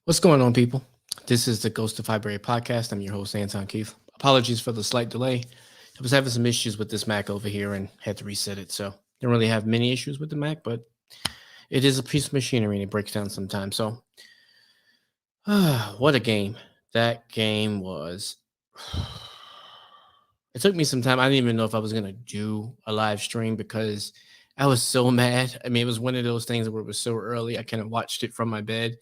What's going on, people? This is the Ghost of Highbury podcast. I'm your host, Anton Keith. Apologies for the slight delay. I was having some issues with this Mac over here and had to reset it. So, don't really have many issues with the Mac, but it is a piece of machinery and it breaks down sometimes. So, what a game. That game was. It took me some time. I didn't even know if I was going to do a live stream because I was so mad. I mean, it was one of those things where it was so early. I kind of watched it from my bed.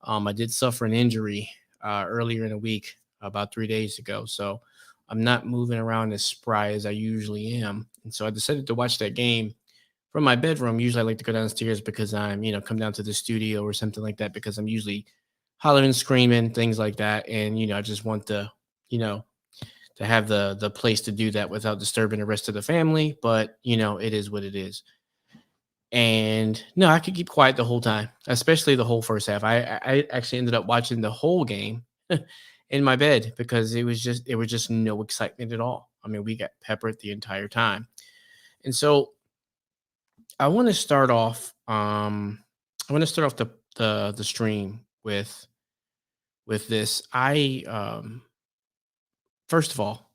I did suffer an injury earlier in the week, about 3 days ago. So I'm not moving around as spry as I usually am. And so I decided to watch that game from my bedroom. Usually I like to go downstairs because come down to the studio or something like that because I'm usually hollering, screaming, things like that. And, I just want you know, to have the place to do that without disturbing the rest of the family. But, it is what it is. And no, I could keep quiet the whole time, especially the whole first half. I actually ended up watching the whole game in my bed because it was just no excitement at all. I mean, we got peppered the entire time. And so I want to start off the stream with this. I First of all,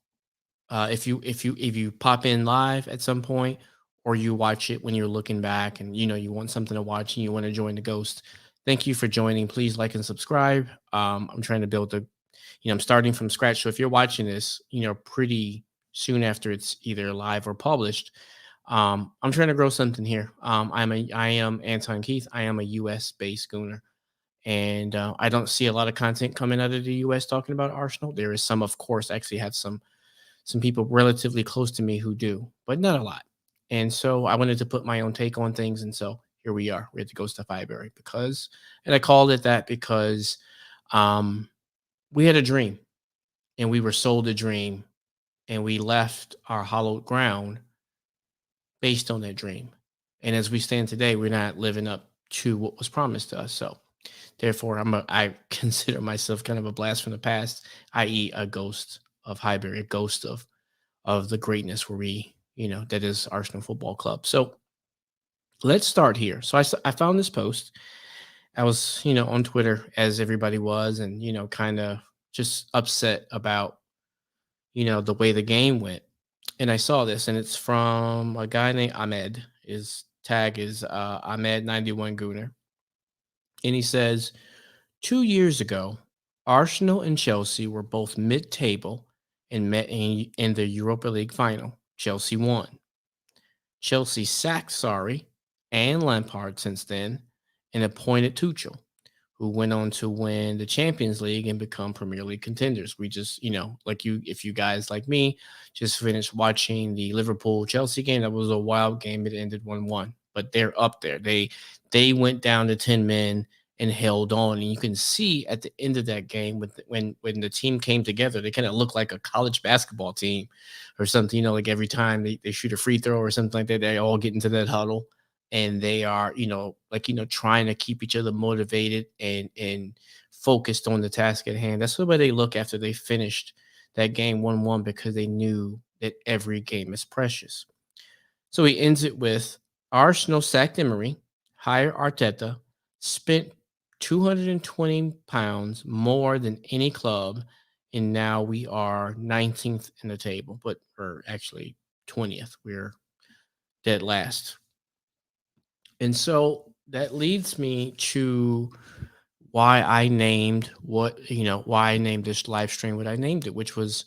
if you pop in live at some point or you watch it when you're looking back and you want something to watch and you want to join the ghost, thank you for joining. Please like and subscribe. I'm trying to build I'm starting from scratch. So if you're watching this, pretty soon after it's either live or published, I'm trying to grow something here. I am Anton Keith. I am a US based gooner. And I don't see a lot of content coming out of the US talking about Arsenal. There is some, of course. I actually have some people relatively close to me who do, but not a lot. And so I wanted to put my own take on things. And so here we are. We had to go to Highbury and I called it that because um, we had a dream and we were sold a dream and we left our hallowed ground based on that dream. And as we stand today, we're not living up to what was promised to us. So therefore, I consider myself kind of a blast from the past, i.e., a ghost of Highbury, a ghost of the greatness where that is Arsenal Football Club. So let's start here. So I found this post. I was, on Twitter as everybody was, and, kind of just upset about, the way the game went. And I saw this, and it's from a guy named Ahmed. His tag is Ahmed91 Gooner. And he says, 2 years ago, Arsenal and Chelsea were both mid table and met in the Europa League final. Chelsea won. Chelsea sacked Sarri and Lampard since then and appointed Tuchel, who went on to win the Champions League and become Premier League contenders. We just, if you guys like me, just finished watching the Liverpool Chelsea game. That was a wild game. It ended 1-1, but they're up there. They went down to 10 men and held on. And you can see at the end of that game when the team came together, they kind of looked like a college basketball team or something, like every time they shoot a free throw or something like that, they all get into that huddle and they are, trying to keep each other motivated and focused on the task at hand. That's the way they look after they finished that game 1-1 because they knew that every game is precious. So he ends it with Arsenal sacked Emery, hired Arteta, spent 220 pounds more than any club, and now we are 19th in the table, or actually 20th. We're dead last. And so that leads me to why I named this live stream what I named it, which was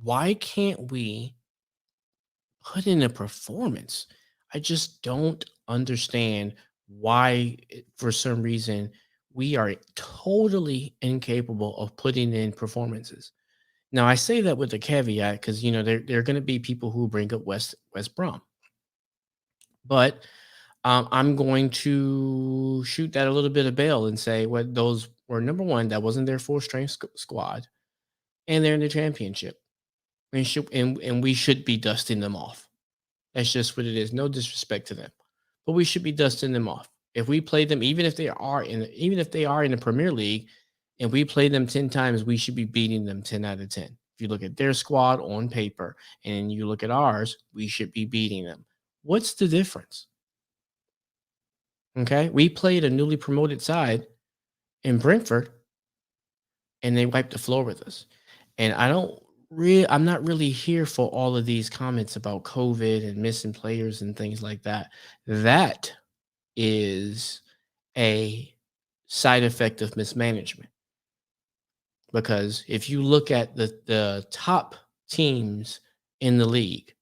why can't we put in a performance? I just don't understand why, for some reason, we are totally incapable of putting in performances. Now, I say that with a caveat because there are going to be people who bring up West Brom, but I'm going to shoot that a little bit of bail and say what those were. Number one, that wasn't their full strength squad, and they're in the championship, and we should be dusting them off. That's just what it is. No disrespect to them, but we should be dusting them off. If we play them, even if they are in the Premier League, and we play them 10 times, we should be beating them 10 out of 10. If you look at their squad on paper and you look at ours, we should be beating them. What's the difference? Okay, we played a newly promoted side in Brentford, and they wiped the floor with us. And I'm not really here for all of these comments about COVID and missing players and things like that. That is a side effect of mismanagement. Because if you look at the top teams in the league,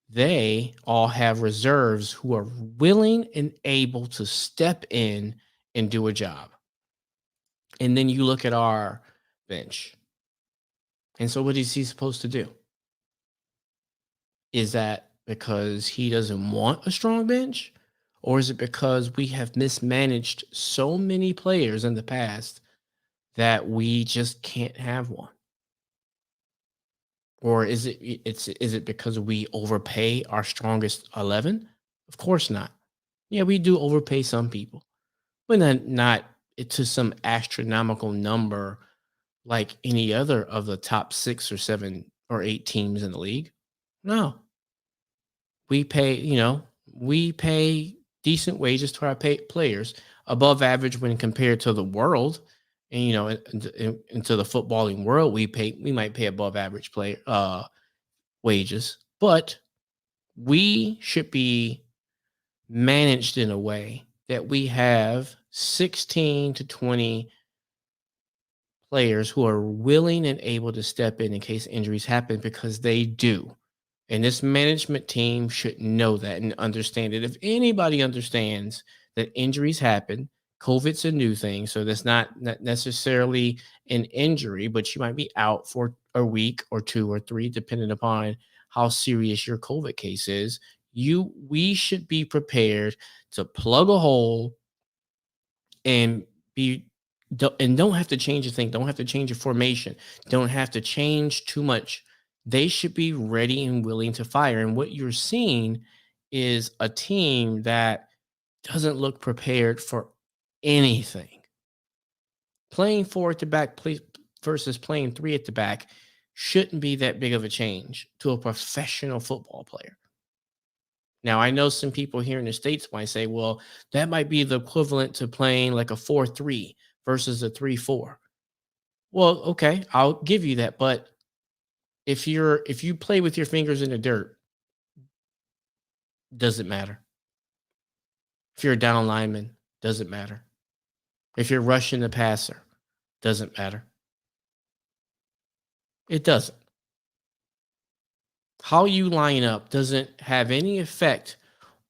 they all have reserves who are willing and able to step in and do a job. And then you look at our bench. And so what is he supposed to do? Is that because he doesn't want a strong bench? Or is it because we have mismanaged so many players in the past that we just can't have one? Or is it because we overpay our strongest 11? Of course not. Yeah, we do overpay some people, but not to some astronomical number like any other of the top 6 or 7 or 8 teams in the league. No. We pay decent wages to our players, above average when compared to the world. And into the footballing world, we might pay above average player wages, but we should be managed in a way that we have 16 to 20 players who are willing and able to step in case injuries happen, because they do. And this management team should know that and understand it. If anybody understands that injuries happen, COVID's a new thing. So that's not necessarily an injury, but you might be out for a week or two or three, depending upon how serious your COVID case is. We should be prepared to plug a hole and be and don't have to change a thing, don't have to change your formation, don't have to change too much. They should be ready and willing to fire. And what you're seeing is a team that doesn't look prepared for anything. Playing four at the back versus playing three at the back shouldn't be that big of a change to a professional football player. Now, I know some people here in the States might say, well, that might be the equivalent to playing like a 4-3 versus a 3-4. Well, okay, I'll give you that. But if you play with your fingers in the dirt, doesn't matter. If you're a down lineman, doesn't matter. If you're rushing the passer, doesn't matter. It doesn't. How you line up doesn't have any effect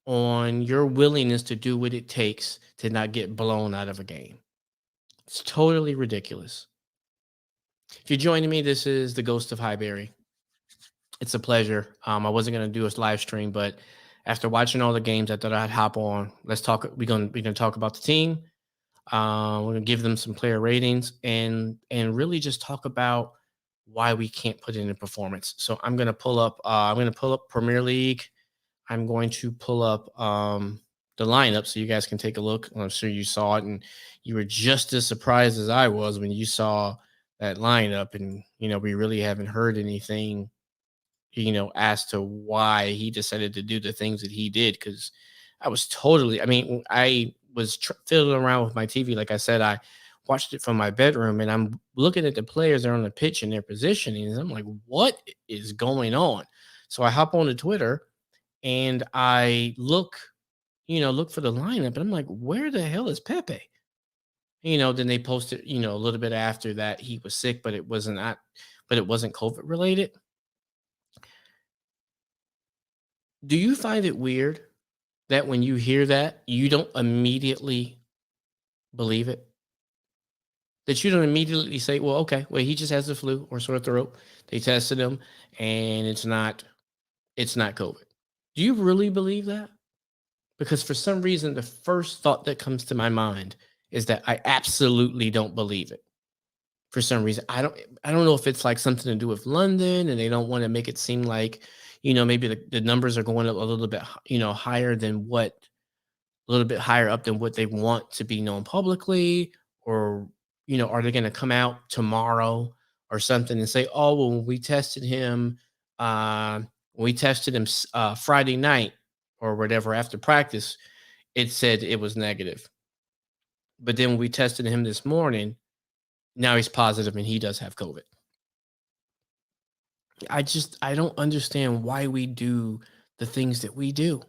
on your willingness to do what it takes to not get blown out of a game. It's totally ridiculous. If you're joining me, this is the Ghost of Highbury. It's a pleasure. I wasn't gonna do a live stream, but after watching all the games, I thought I'd hop on. Let's talk. We're gonna talk about the team. We're gonna give them some player ratings and really just talk about why we can't put in a performance. So I'm gonna pull up. I'm gonna pull up Premier League. I'm going to pull up the lineup so you guys can take a look. I'm sure you saw it, and you were just as surprised as I was when you saw that lineup. And we really haven't heard anything, as to why he decided to do the things that he did. Because I mean, I was fiddling around with my TV. Like I said, I watched it from my bedroom, and I'm looking at the players that are on the pitch and their positioning. And I'm like, what is going on? So I hop on to Twitter and I look for the lineup, and I'm like, where the hell is Pepe? Then they posted, a little bit after that he was sick, but it wasn't COVID related. Do you find it weird that when you hear that, you don't immediately believe it? That you don't immediately say, well, okay, well, he just has the flu or sore throat. They tested him and it's not COVID. Do you really believe that? Because for some reason, the first thought that comes to my mind is that I absolutely don't believe it. For some reason, I don't know if it's like something to do with London, and they don't want to make it seem like, maybe the numbers are going up a little bit, higher than what a little bit higher up than what they want to be known publicly. Or are they going to come out tomorrow or something and say, oh, well, uh when we tested him Friday night or whatever after practice, it said it was negative. But then when we tested him this morning, now he's positive and he does have COVID. I don't understand why we do the things that we do.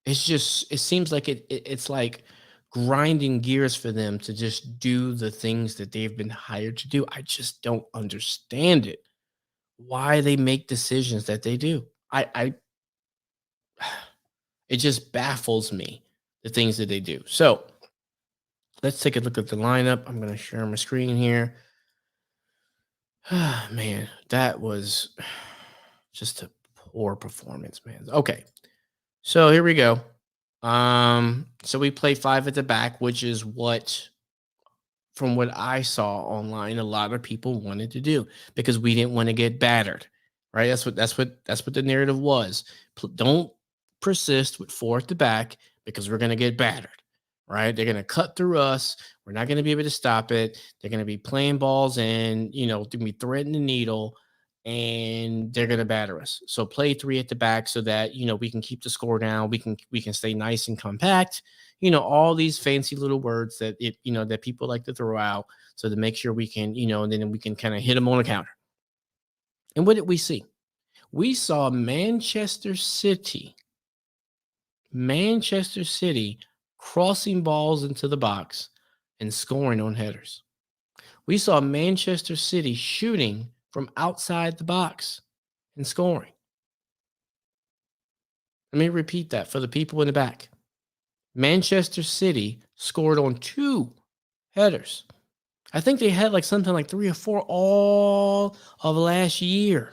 It seems like it's like grinding gears for them to just do the things that they've been hired to do. I just don't understand it. Why they make decisions that they do. I It just baffles me, the things that they do. So let's take a look at the lineup. I'm going to share my screen here. Man, that was just a poor performance, man. Okay. So here we go. So we play five at the back, which is what, from what I saw online, a lot of people wanted to do because we didn't want to get battered. Right? That's what the narrative was. Don't persist with four at the back because we're gonna get battered. Right? They're gonna cut through us. We're not gonna be able to stop it. They're gonna be playing balls and to be threading the needle, and they're gonna batter us. So play three at the back so that we can keep the score down. We can stay nice and compact. All these fancy little words that people like to throw out, so to make sure we can, and then we can kind of hit them on the counter. And what did we see? We saw Manchester City crossing balls into the box and scoring on headers. We saw Manchester City shooting from outside the box and scoring. Let me repeat that for the people in the back. Manchester City scored on 2 headers. I think they had something like 3 or 4 all of last year.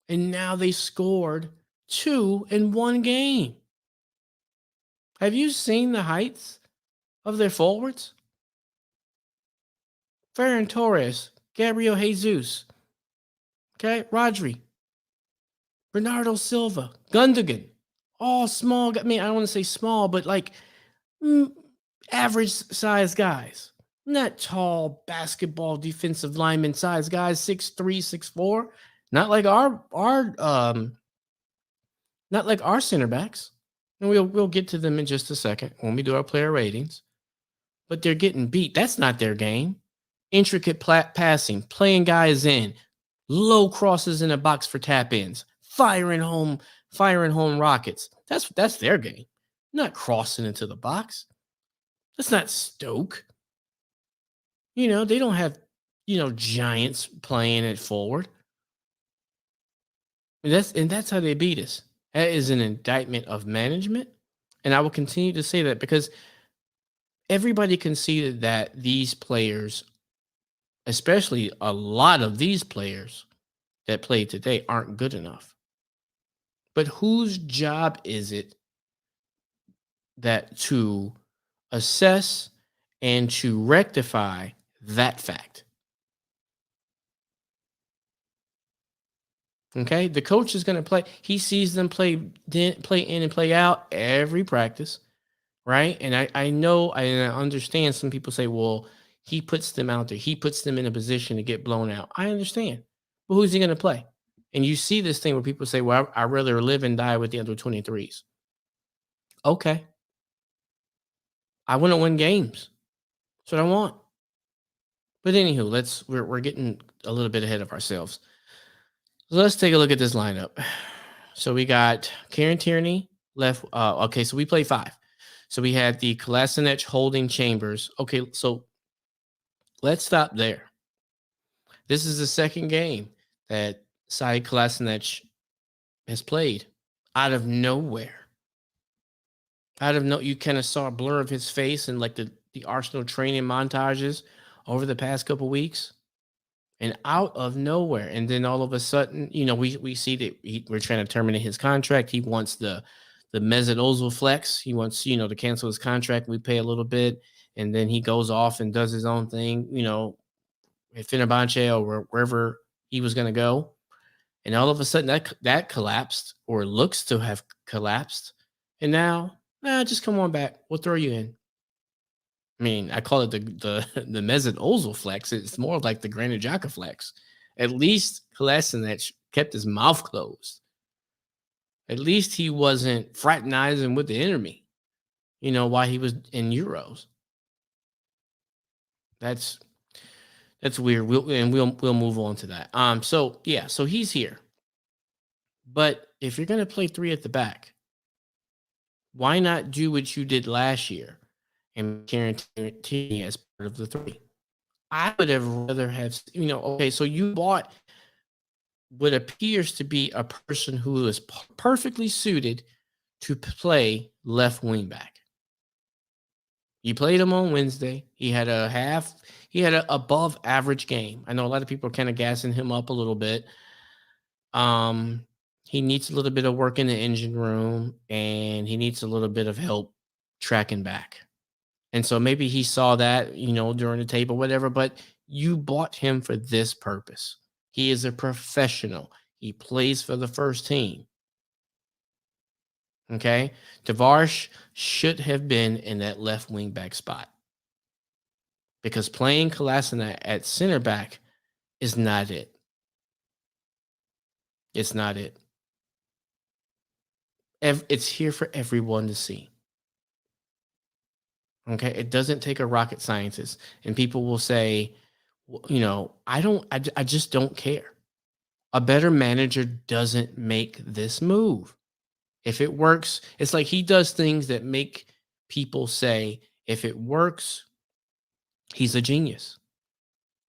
And now they scored 2 in one game. Have you seen the heights of their forwards? Ferran Torres, Gabriel Jesus, okay, Rodri, Bernardo Silva, Gundogan, all small. I mean, I don't want to say small, but average size guys. Not tall basketball defensive lineman size guys, 6'3", 6'4". Not like our center backs. And we'll get to them in just a second when we do our player ratings. But they're getting beat. That's not their game. Intricate passing, playing guys in, low crosses in a box for tap ins, firing home rockets. That's their game. Not crossing into the box. That's not Stoke. They don't have giants playing it forward. And that's how they beat us. That is an indictment of management. And I will continue to say that because everybody conceded that these players, especially a lot of these players that played today, aren't good enough. But whose job is it that to assess and to rectify that fact? Okay, the coach is going to play. He sees them play in and play out every practice, right? And I know and I understand. Some people say, "Well, he puts them out there. He puts them in a position to get blown out." I understand, but who's he going to play? And you see this thing where people say, "Well, I'd rather live and die with the under 23s." Okay, I want to win games. That's what I want. But anywho, we're getting a little bit ahead of ourselves. Let's take a look at this lineup. So we got Kieran Tierney left. Okay, so we played 5. So we had the Kolasinac, Holding, Chambers. Okay, so let's stop there. This is the second game that Said Kolasinac has played out of nowhere. You kind of saw a blur of his face in the Arsenal training montages over the past couple weeks. And out of nowhere, and then all of a sudden, we see that we're trying to terminate his contract. He wants the Mesut Ozil flex. He wants to cancel his contract. We pay a little bit, and then he goes off and does his own thing. At Fenerbahce or wherever he was going to go, and all of a sudden that collapsed or looks to have collapsed, and now just come on back. We'll throw you in. I mean, I call it the Mesut Ozil flex. It's more like the Granit Xhaka flex. At least Kolasinac kept his mouth closed. At least he wasn't fraternizing with the enemy, while he was in Euros. That's that's weird. We'll move on to that. So yeah, so he's here. But if you're gonna play three at the back, why not do what you did last year and guarantee as part of the three? I would have rather have, okay, so you bought what appears to be a person who is perfectly suited to play left wing back. You played him on Wednesday. He had a above average game. I know a lot of people are kind of gassing him up a little bit. Um, he needs a little bit of work in the engine room and he needs a little bit of help tracking back. And so maybe he saw that, during the tape or whatever, but you bought him for this purpose. He is a professional. He plays for the first team. Okay. Tavares should have been in that left wing back spot because playing Kolasinac at center back is not it. It's not it. It's here for everyone to see. Okay. It doesn't take a rocket scientist. And people will say, I just don't care. A better manager doesn't make this move. If it works, it's like he does things that make people say, if it works, he's a genius.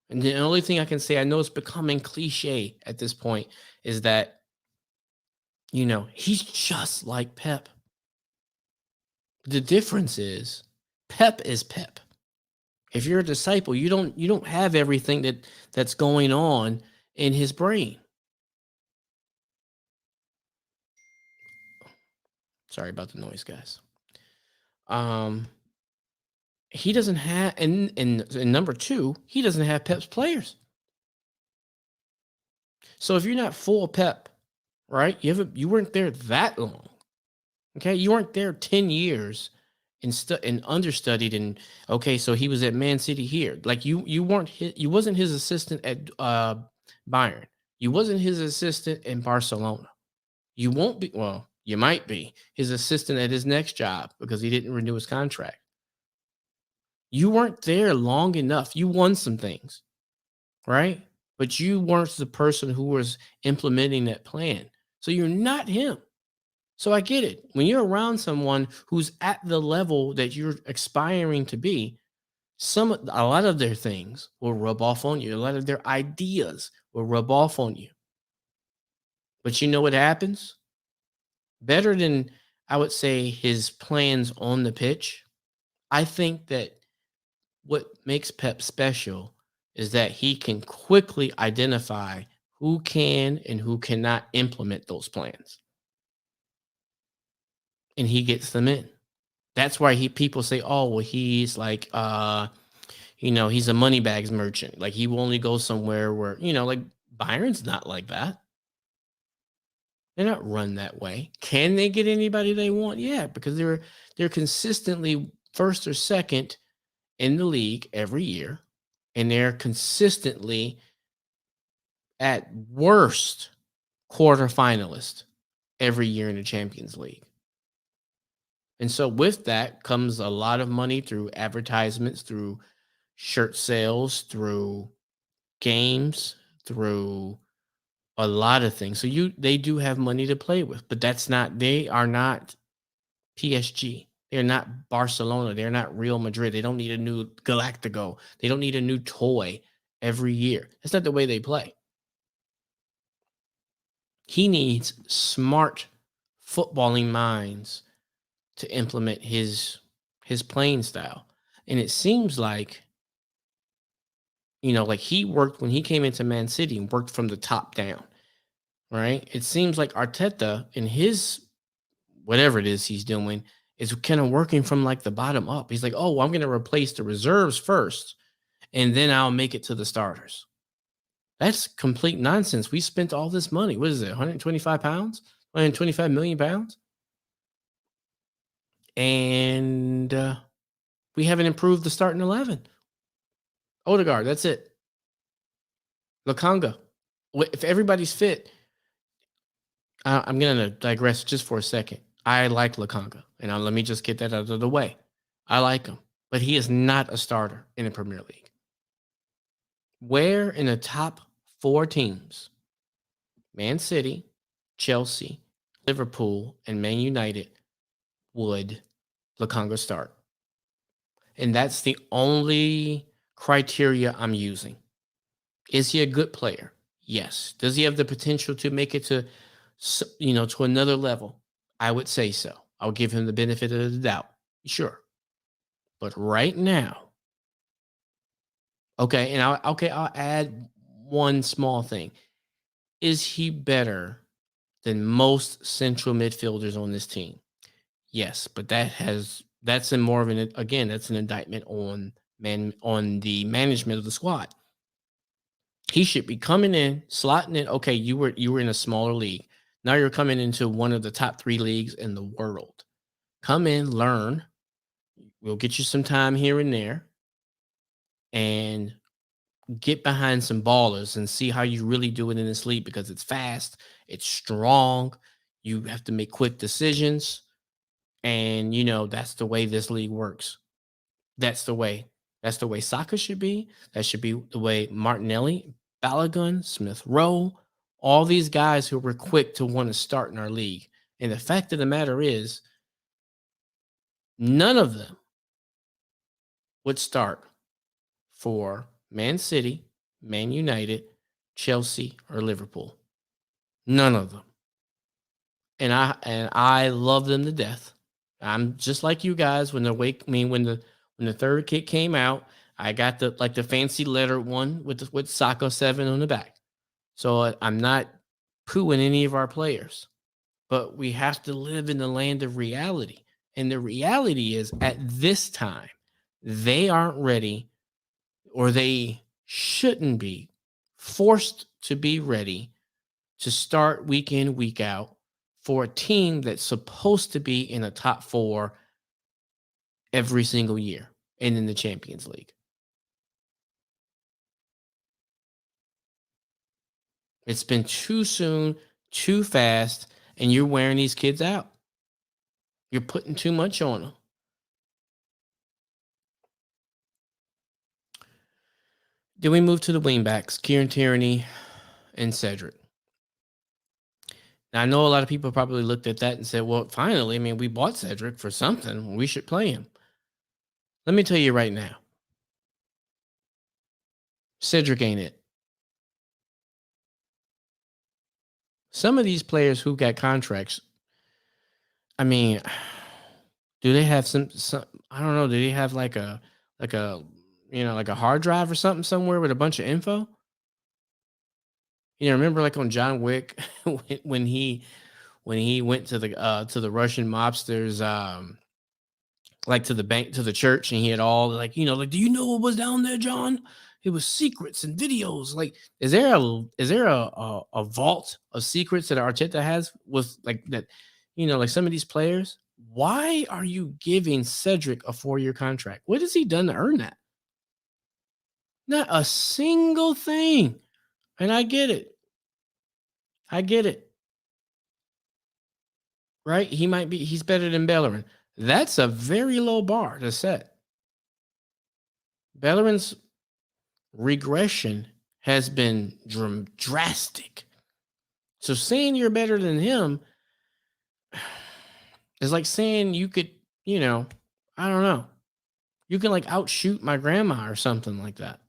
And the only thing I can say, I know it's becoming cliche at this point, is that, he's just like Pep. The difference is Pep is Pep. If you're a disciple, you don't have everything that's going on in his brain. Sorry about the noise, guys. Um, he doesn't have, and number two, he doesn't have Pep's players. So if you're not full Pep, right? You weren't there that long. Okay, you weren't there 10 years and understudied, and okay, so he was at Man City here. Like you wasn't his assistant at Bayern. You wasn't his assistant in Barcelona. You won't be, well, you might be his assistant at his next job because he didn't renew his contract. You weren't there long enough. You won some things, right? But you weren't the person who was implementing that plan. So you're not him. So I get it. When you're around someone who's at the level that you're aspiring to be, a lot of their things will rub off on you. A lot of their ideas will rub off on you. But you know what happens? Better than, I would say, his plans on the pitch. I think that what makes Pep special is that he can quickly identify who can and who cannot implement those plans. And he gets them in. That's why people say, "Oh, well, he's like, he's a money bags merchant. Like he will only go somewhere where, like Byron's not like that. They're not run that way. Can they get anybody they want? Yeah, because they're consistently first or second in the league every year, and they're consistently at worst quarterfinalist every year in the Champions League. And so with that comes a lot of money through advertisements, through shirt sales, through games, through a lot of things. So they do have money to play with, but they are not PSG. They're not Barcelona. They're not Real Madrid. They don't need a new Galactico. They don't need a new toy every year. That's not the way they play. He needs smart footballing minds to implement his playing style. And it seems like, like he worked when he came into Man City and worked from the top down, right? It seems like Arteta in his whatever it is he's doing is kind of working from like the bottom up. He's like, oh, I'm going to replace the reserves first, and then I'll make it to the starters. That's complete nonsense. We spent all this money. What is it? 125 pounds? 125 million pounds? And we haven't improved the starting 11. Odegaard, that's it. Lakanga. If everybody's fit, I'm going to digress just for a second. I like Lakanga, and let me just get that out of the way. I like him, but he is not a starter in the Premier League. Where in the top four teams, Man City, Chelsea, Liverpool, and Man United, would Lukonga start? And that's the only criteria I'm using. Is he a good player? Yes. Does he have the potential to make it to, to another level? I would say so. I'll give him the benefit of the doubt. Sure. But right now, okay, and I'll add one small thing. Is he better than most central midfielders on this team? Yes, but that's in more of an again, that's an indictment on the management of the squad. He should be coming in, slotting in. Okay, you were in a smaller league. Now you're coming into one of the top 3 leagues in the world. Come in, learn. We'll get you some time here and there and get behind some ballers and see how you really do it in this league because it's fast, it's strong. You have to make quick decisions. And that's the way this league works. That's the way. That's the way soccer should be. That should be the way Martinelli, Balogun, Smith Rowe, all these guys who were quick to want to start in our league. And the fact of the matter is, none of them would start for Man City, Man United, Chelsea, or Liverpool. None of them. And I love them to death. I'm just like you guys when the wake. I mean, when the third kit came out, I got the fancy letter one with Soccer 7 on the back. So I'm not pooing any of our players, but we have to live in the land of reality. And the reality is, at this time, they aren't ready, or they shouldn't be forced to be ready to start week in, week out for a team that's supposed to be in the top 4 every single year and in the Champions League. It's been too soon, too fast, and you're wearing these kids out. You're putting too much on them. Then we move to the wingbacks, Kieran Tierney and Cedric. Now, I know a lot of people probably looked at that and said, well, finally, I mean, we bought Cedric for something. We should play him. Let me tell you right now, Cedric ain't it. Some of these players who got contracts, I mean, do they have some I don't know, do they have like a like a hard drive or something somewhere with a bunch of info? Remember like on John Wick when he went to the Russian mobsters like to the bank to the church, and he had all like like, do you know what was down there, John? It was secrets and videos. Like, is there a vault of secrets that Arteta has with like that? Like some of these players. Why are you giving Cedric a 4-year contract? What has he done to earn that? Not a single thing. And I get it. I get it. Right? He's better than Bellerin. That's a very low bar to set. Bellerin's regression has been drastic. So saying you're better than him is like saying you could, I don't know, you can like outshoot my grandma or something like that.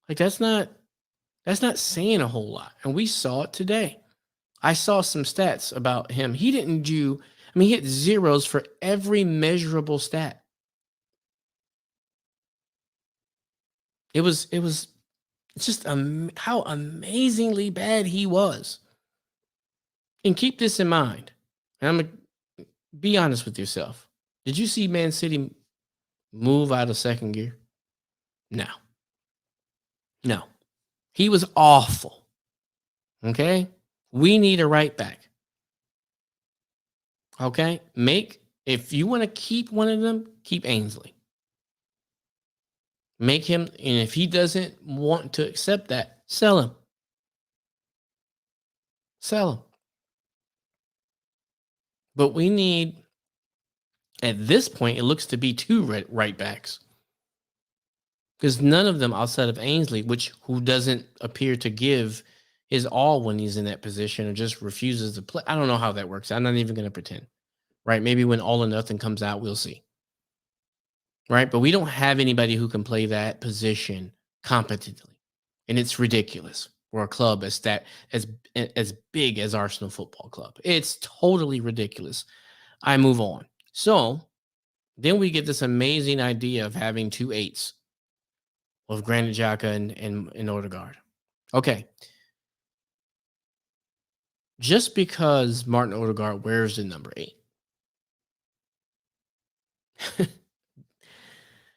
Like that's not saying a whole lot. And we saw it today. I saw some stats about him. He didn't do, I mean, he hit zeros for every measurable stat. It was just how amazingly bad he was. And keep this in mind. And I'm going to be honest with yourself. Did you see Man City move out of second gear? No. No. He was awful. Okay? We need a right back. Okay? If you want to keep one of them, keep Ainsley. Make him, and if he doesn't want to accept that, sell him. Sell him. But we need, at this point, it looks to be 2 right backs. because none of them outside of Ainsley, which who doesn't appear to give his all when he's in that position or just refuses to play. I don't know how that works. I'm not even going to pretend, right? Maybe when All or Nothing comes out, we'll see, right? But we don't have anybody who can play that position competently, and it's ridiculous for a club as big as Arsenal Football Club. It's totally ridiculous. I move on. So then we get this amazing idea of having two eights of Granit Xhaka and Odegaard. Okay, just because Martin Odegaard wears the number 8,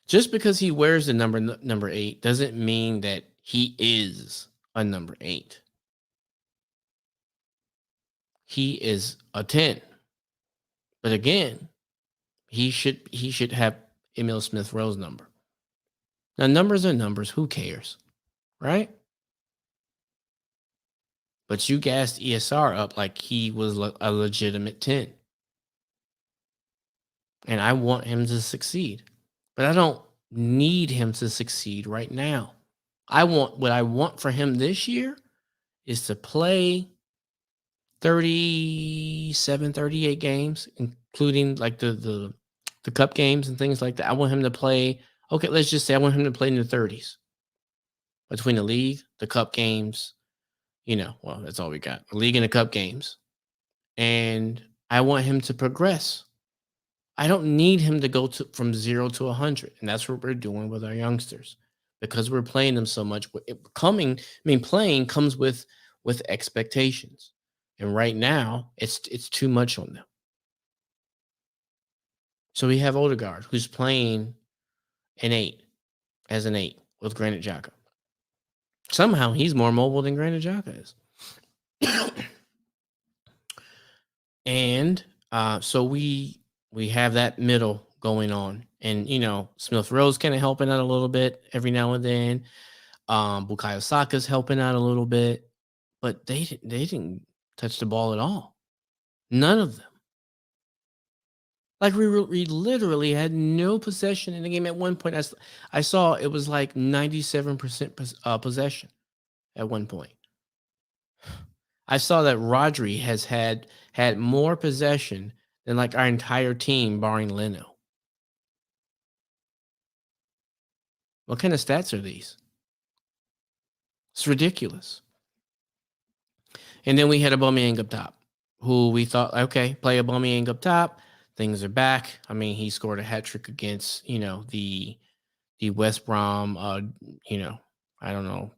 just because he wears the number 8 doesn't mean that he is a number 8. He is a 10. But again, he should have Emil Smith Rowe's number. Now numbers are numbers, who cares, right? But you gassed ESR up like he was a legitimate 10. And I want him to succeed. But I don't need him to succeed right now. What I want for him this year is to play 37, 38 games, including like the cup games and things like that. I want him to play, okay, let's just say I want him to play in the 30s between the league, the cup games, well, that's all we got. The league and the cup games. And I want him to progress. I don't need him to go from 0 to 100, and that's what we're doing with our youngsters because we're playing them so much. Playing comes with expectations, and right now it's too much on them. So we have Odegaard, who's playing an 8 as an 8 with Granit Xhaka. Somehow he's more mobile than Granit Xhaka is, and so we have that middle going on. And, Smith Rowe's kind of helping out a little bit every now and then. Bukayo Saka's helping out a little bit. But they didn't touch the ball at all. None of them. Like, we literally had no possession in the game at one point. I saw it was like 97% possession at one point. I saw that Rodri has had more possession than like our entire team, barring Leno. What kind of stats are these? It's ridiculous. And then we had Aubameyang up top, who we thought, okay, play Aubameyang up top. Things are back. I mean, he scored a hat trick against, the West Brom, I don't know,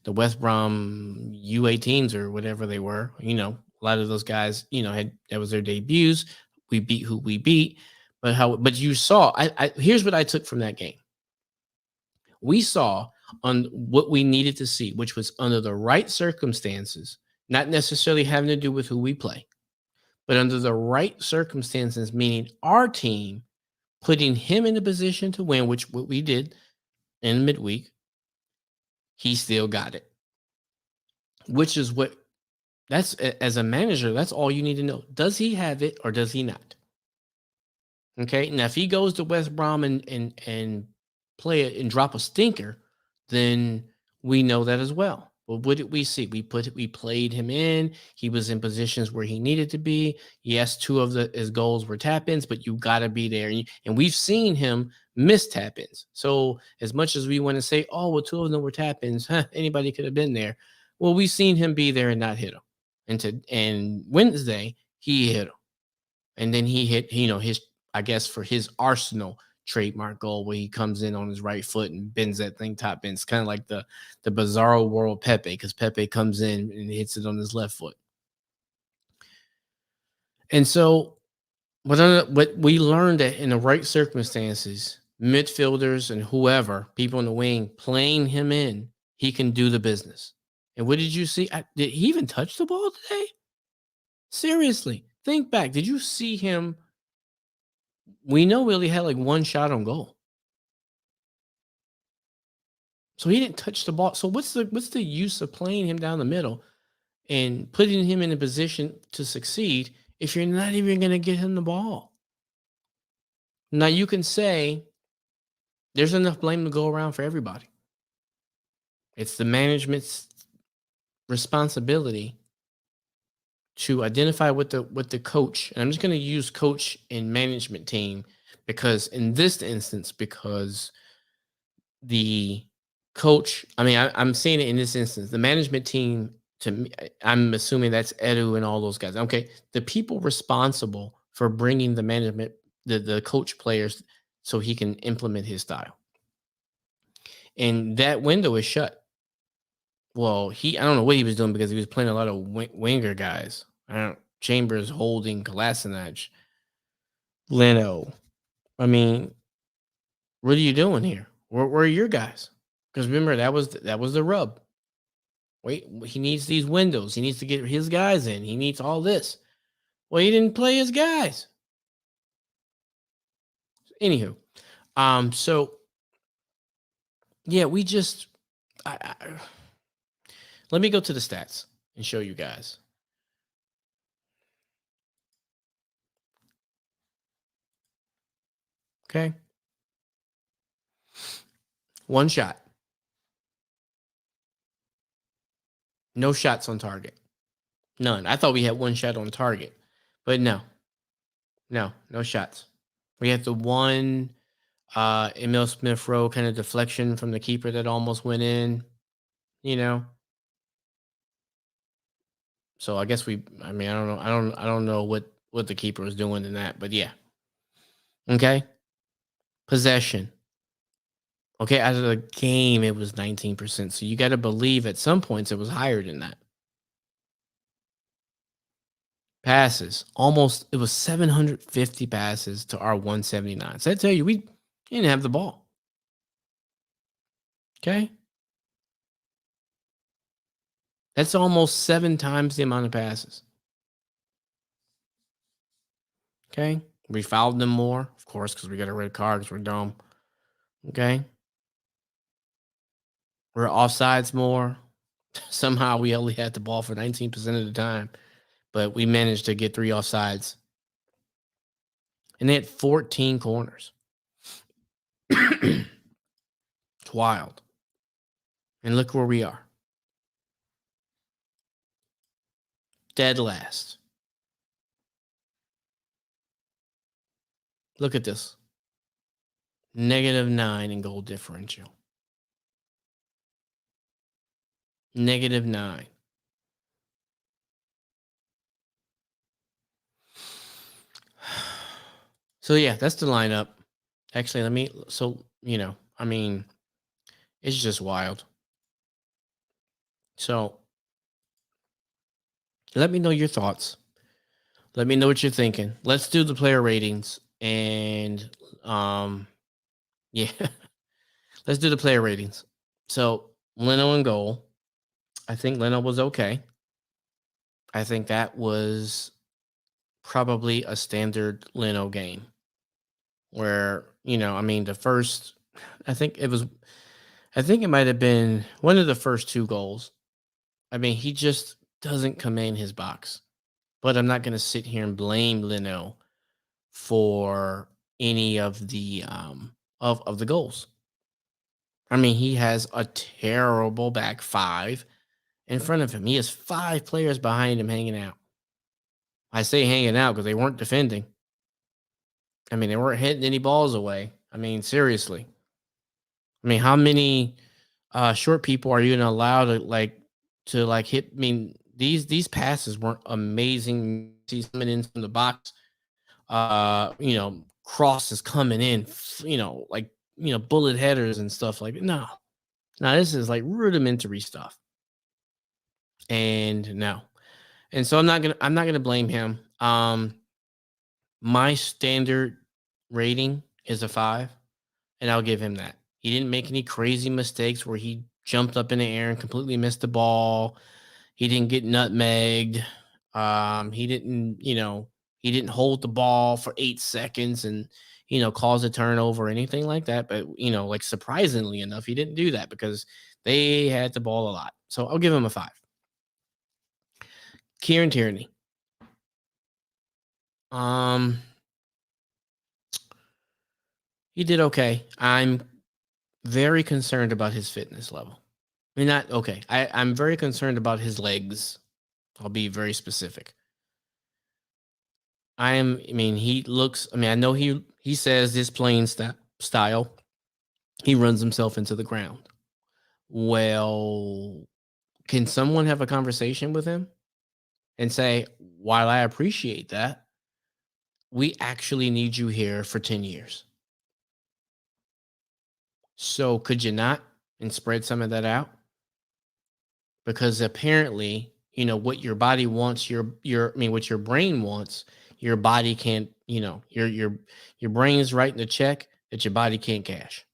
the West Brom U18s or whatever they were. A lot of those guys, that was their debuts. We beat who we beat. But you saw, here's what I took from that game. We saw on what we needed to see, which was under the right circumstances, not necessarily having to do with who we play, but under the right circumstances, meaning our team putting him in a position to win, which what we did in midweek, he still got it. Which is as a manager, that's all you need to know. Does he have it or does he not? Okay. Now, if he goes to West Brom and play it and drop a stinker, then we know that as well. But what did we see? We played him in. He was in positions where he needed to be. Yes, 2 of his goals were tap-ins, but you got to be there. And we've seen him miss tap-ins. So as much as we want to say, oh, well, 2 of them were tap-ins, anybody could have been there. Well, we've seen him be there and not hit him. And Wednesday, he hit him. And then he hit, his, I guess, for his Arsenal trademark goal where he comes in on his right foot and bends that thing top end. It's kind of like the bizarro world Pepe, because Pepe comes in and hits it on his left foot. And so what we learned that in the right circumstances, midfielders and whoever, people in the wing, playing him in, he can do the business. And what did you see? Did he even touch the ball today? Seriously, think back. Did you see him? We know we only had like 1 shot on goal. So he didn't touch the ball. So what's the use of playing him down the middle and putting him in a position to succeed if you're not even going to get him the ball? Now you can say, There's enough blame to go around for everybody. It's the management's responsibility to identify with the coach, and I'm just going to use coach and management team because in this instance, because the coach, I mean, I'm saying it in this instance, the management team to me, I'm assuming that's Edu and all those guys. Okay, the people responsible for bringing the management, the coach players, so he can implement his style, and that window is shut. Well, I don't know what he was doing because he was playing a lot of winger guys. I don't Chambers, Holding, Kolasinac, Leno. I mean, what are you doing here? Where are your guys? Because remember that was the rub. Wait, he needs these windows. He needs to get his guys in. He needs all this. Well, he didn't play his guys. Anywho, so yeah, we just let me go to the stats and show you guys. Okay, one shot, no shots on target, none. I thought we had one shot on target, but no, no shots. We had the one Emil Smith Rowe kind of deflection from the keeper that almost went in, you know. So I guess I mean, I don't know. I don't know what the keeper was doing in that, but yeah. Okay. Possession. Okay, out of the game it was 19%. So you got to believe at some points it was higher than that. Passes. Almost it was 750 passes to our 179. So I tell you, we didn't have the ball. Okay? That's almost 7 times the amount of passes. Okay? We fouled them more, of course, because we got a red card because we're dumb. Okay? We're offsides more. Somehow we only had the ball for 19% of the time, but we managed to get 3 offsides. And they had 14 corners. It's wild. And look where we are. Dead last. Look at this. -9 in goal differential. -9. So yeah, that's the lineup. Actually, I mean, it's just wild. So let me know your thoughts. Let me know what you're thinking. Let's do the player ratings and yeah, let's do the player ratings. So Leno in goal. I think Leno was okay. I think that was probably a standard Leno game where, I mean, I think it was, I think it might have been one of the first 2 goals. I mean, he just doesn't command his box. But I'm not going to sit here and blame Leno for any of the of the goals. I mean, he has a terrible back 5 in front of him. He has 5 players behind him hanging out. I say hanging out because they weren't defending. I mean, they weren't hitting any balls away. I mean, seriously. I mean, how many short people are you gonna allow to hit? I mean, these passes weren't amazing. He's coming in from the box. Crosses coming in. Bullet headers and stuff like that. No, no, this is like rudimentary stuff. And no, and so I'm not gonna blame him. My standard rating is a 5. And I'll give him that. He didn't make any crazy mistakes where he jumped up in the air and completely missed the ball. He didn't get nutmegged. He didn't hold the ball for 8 seconds and cause a turnover or anything like that. But like surprisingly enough, he didn't do that because they had the ball a lot. So I'll give him a 5. Kieran Tierney. Um, he did okay. I'm Very concerned about his fitness level. I mean, not okay. I'm very concerned about his legs. I'll be very specific. I mean, he looks. I mean, I know he says this playing style. He runs himself into the ground. Well, can someone have a conversation with him and say, while I appreciate that, we actually need you here for 10 years. So could you not and spread some of that out? Because apparently, what your body wants, your I mean, what your brain wants, your body can't, your brain is writing a check that your body can't cash.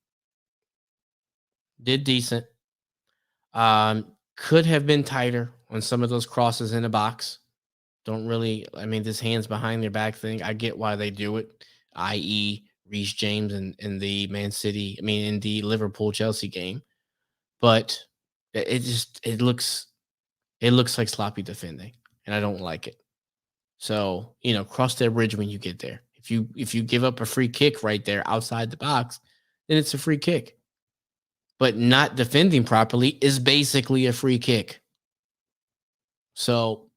Did decent. Could have been tighter on some of those crosses in the box. Don't really, I mean, this hands behind their back thing. I get why they do it, i.e., Reece James in the Man City, I mean, in the Liverpool Chelsea game. But it looks like sloppy defending, and I don't like it. So, cross that bridge when you get there. If you give up a free kick right there outside the box, then it's a free kick. But not defending properly is basically a free kick. So,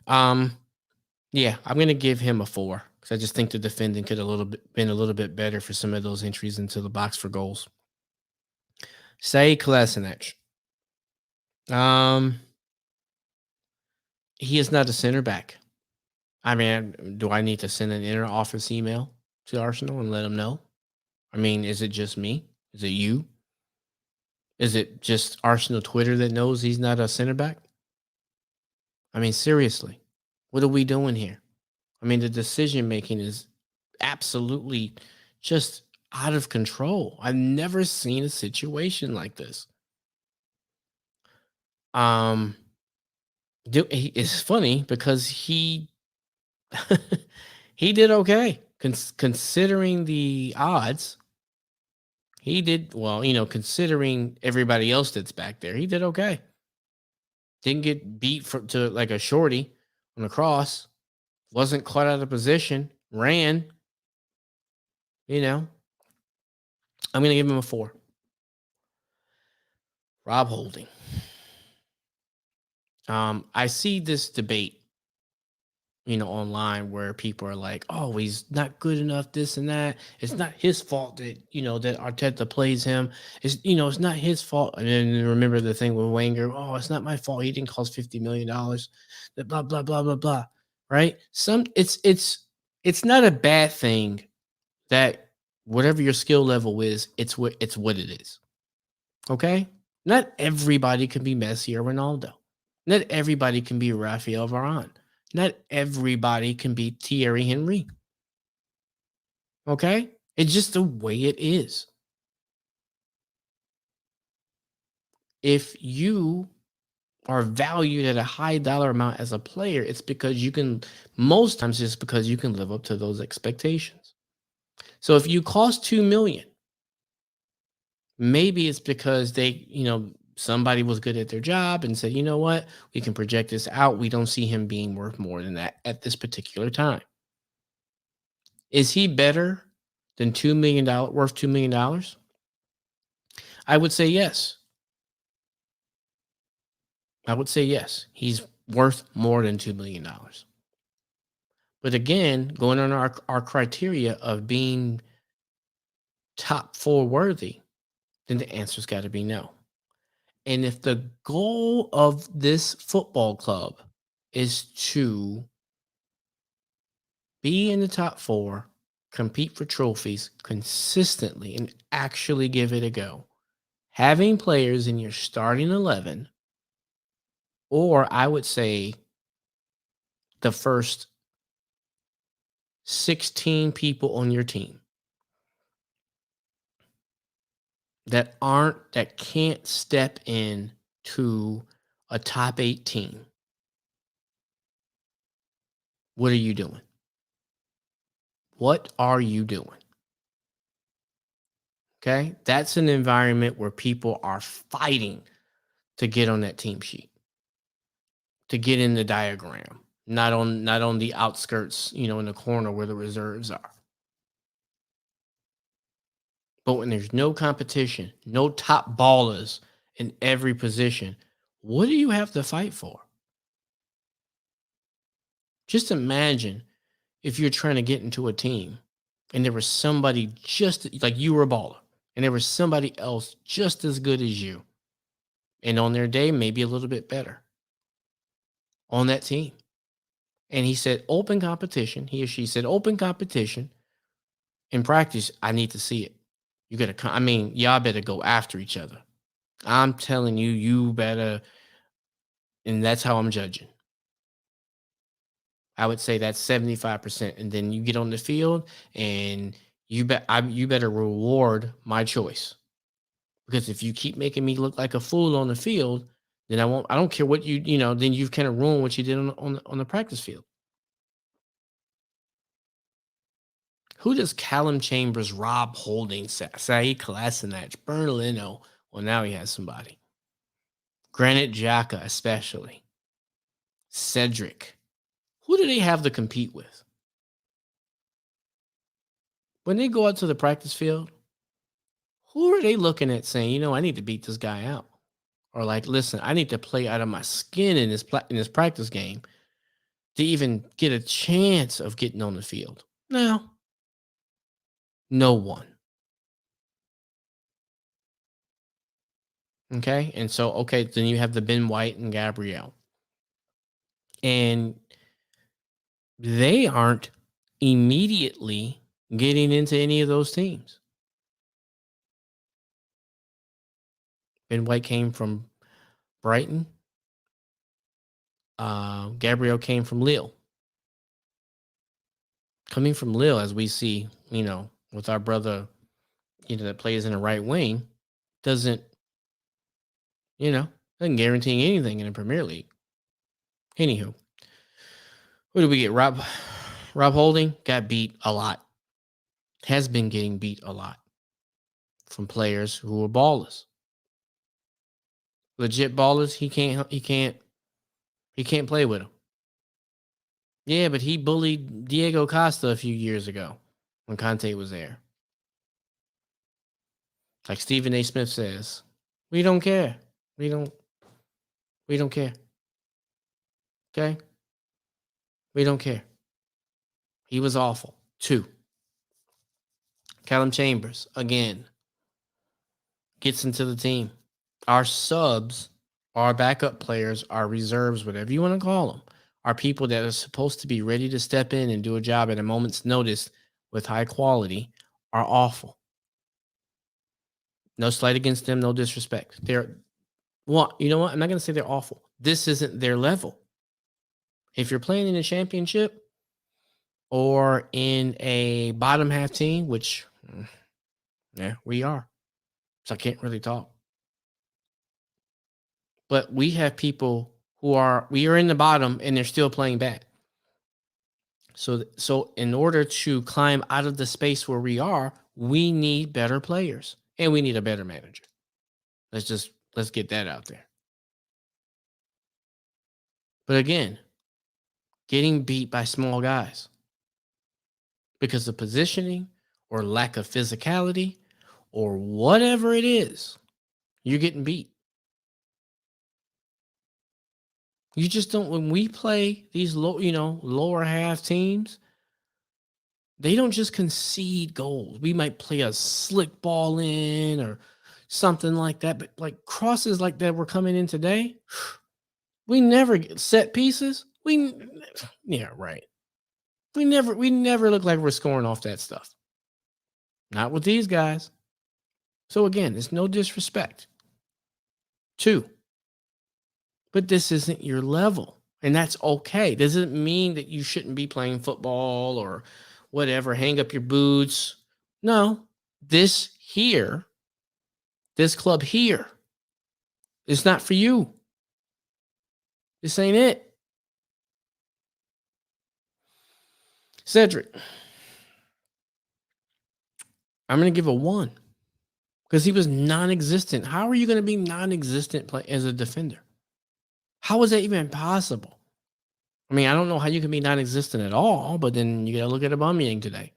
um, yeah, I'm gonna give him a 4 because I just think the defending could a little bit been a little bit better for some of those entries into the box for goals. Say Kolasinac. Um, he is not a center back. I mean, do I need to send an inner office email to Arsenal and let them know? I mean, is it just me? Is it you? Is it just Arsenal Twitter that knows he's not a center back? I mean, seriously, what are we doing here? I mean, the decision making is absolutely just out of control. I've never seen a situation like this. Um, it's funny because he did okay considering the odds. He did well, considering everybody else that's back there. He did okay. Didn't get beat to like a shorty on the cross. Wasn't caught out of position. Ran. You know, I'm gonna give him a 4. Rob Holding. I see this debate, online where people are like, "Oh, he's not good enough, this and that. It's not his fault that that Arteta plays him. It's not his fault." And then remember the thing with Wenger. "Oh, it's not my fault. He didn't cost $50 million. Blah blah blah blah blah." Right? It's not a bad thing that whatever your skill level is, it's what it is. Okay? Not everybody can be Messi or Ronaldo. Not everybody can be Rafael Varane. Not everybody can be Thierry Henry. Okay? It's just the way it is. If you are valued at a high dollar amount as a player, it's because most times it's because you can live up to those expectations. So if you cost 2 million, maybe it's because somebody was good at their job and said, you know what, we can project this out. We don't see him being worth more than that at this particular time. Is he better than $2 million, worth $2 million? I would say yes. I would say yes. He's worth more than $2 million. But again, going on our criteria of being top four worthy, then the answer's got to be no. And if the goal of this football club is to be in the top four, compete for trophies consistently, and actually give it a go, having players in your starting 11, or I would say the first 16 people on your team that can't step in to a top 8 team. What are you doing? What are you doing? Okay? That's an environment where people are fighting to get on that team sheet, to get in the diagram, not on the outskirts, in the corner where the reserves are. But when there's no competition, no top ballers in every position, what do you have to fight for? Just imagine if you're trying to get into a team and there was somebody just like you were a baller and there was somebody else just as good as you and on their day, maybe a little bit better on that team. And he said, open competition. He or she said, open competition in practice. I need to see it. You got to, I mean, y'all better go after each other. I'm telling you, you better. And that's how I'm judging. I would say that's 75%. And then you get on the field and you better reward my choice. Because if you keep making me look like a fool on the field, then I don't care what then you've kind of ruined what you did on the practice field. Who does Callum Chambers, Rob Holding, Saeed Kolasinac, Bernardino? Well, now he has somebody. Granite Xhaka, especially. Cedric. Who do they have to compete with? When they go out to the practice field, who are they looking at saying, I need to beat this guy out? Or like, listen, I need to play out of my skin in this practice game to even get a chance of getting on the field. No, no one. Okay. And so, okay, then you have the Ben White and Gabrielle. And they aren't immediately getting into any of those teams. Ben White came from Brighton. Gabrielle came from Lille. Coming from Lille, as we see, with our brother, that plays in the right wing, doesn't, doesn't guarantee anything in the Premier League. Anywho, who did we get? Rob Holding got beat a lot. Has been getting beat a lot from players who are ballers. Legit ballers, he can't play with them. Yeah, but he bullied Diego Costa a few years ago when Conte was there. Like Stephen A. Smith says, we don't care. We don't care. Okay? We don't care. He was awful. 2. Callum Chambers, again, gets into the team. Our subs, our backup players, our reserves, whatever you want to call them, are people that are supposed to be ready to step in and do a job at a moment's notice with high quality, are awful. No slight against them, no disrespect. You know what? I'm not going to say they're awful. This isn't their level. If you're playing in a championship or in a bottom half team, which, yeah, we are. So I can't really talk. But we have people we are in the bottom and they're still playing bad. So in order to climb out of the space where we are, we need better players and we need a better manager. Let's get that out there. But again, getting beat by small guys because of positioning or lack of physicality or whatever it is, you're getting beat. You just don't, when we play these lower half teams, they don't just concede goals. We might play a slick ball in or something like that, but like crosses like that were coming in today, we never get set pieces. Yeah, right. We never look like we're scoring off that stuff. Not with these guys. So again, it's no disrespect. 2, but this isn't your level, and that's okay. Doesn't mean that you shouldn't be playing football or whatever. Hang up your boots. No, this club here, it's not for you. This ain't it. Cedric, I'm going to give a 1 because he was non-existent. How are you going to be non-existent as a defender? How is that even possible? I mean, I don't know how you can be non-existent at all, but then you got to look at Aubameyang today.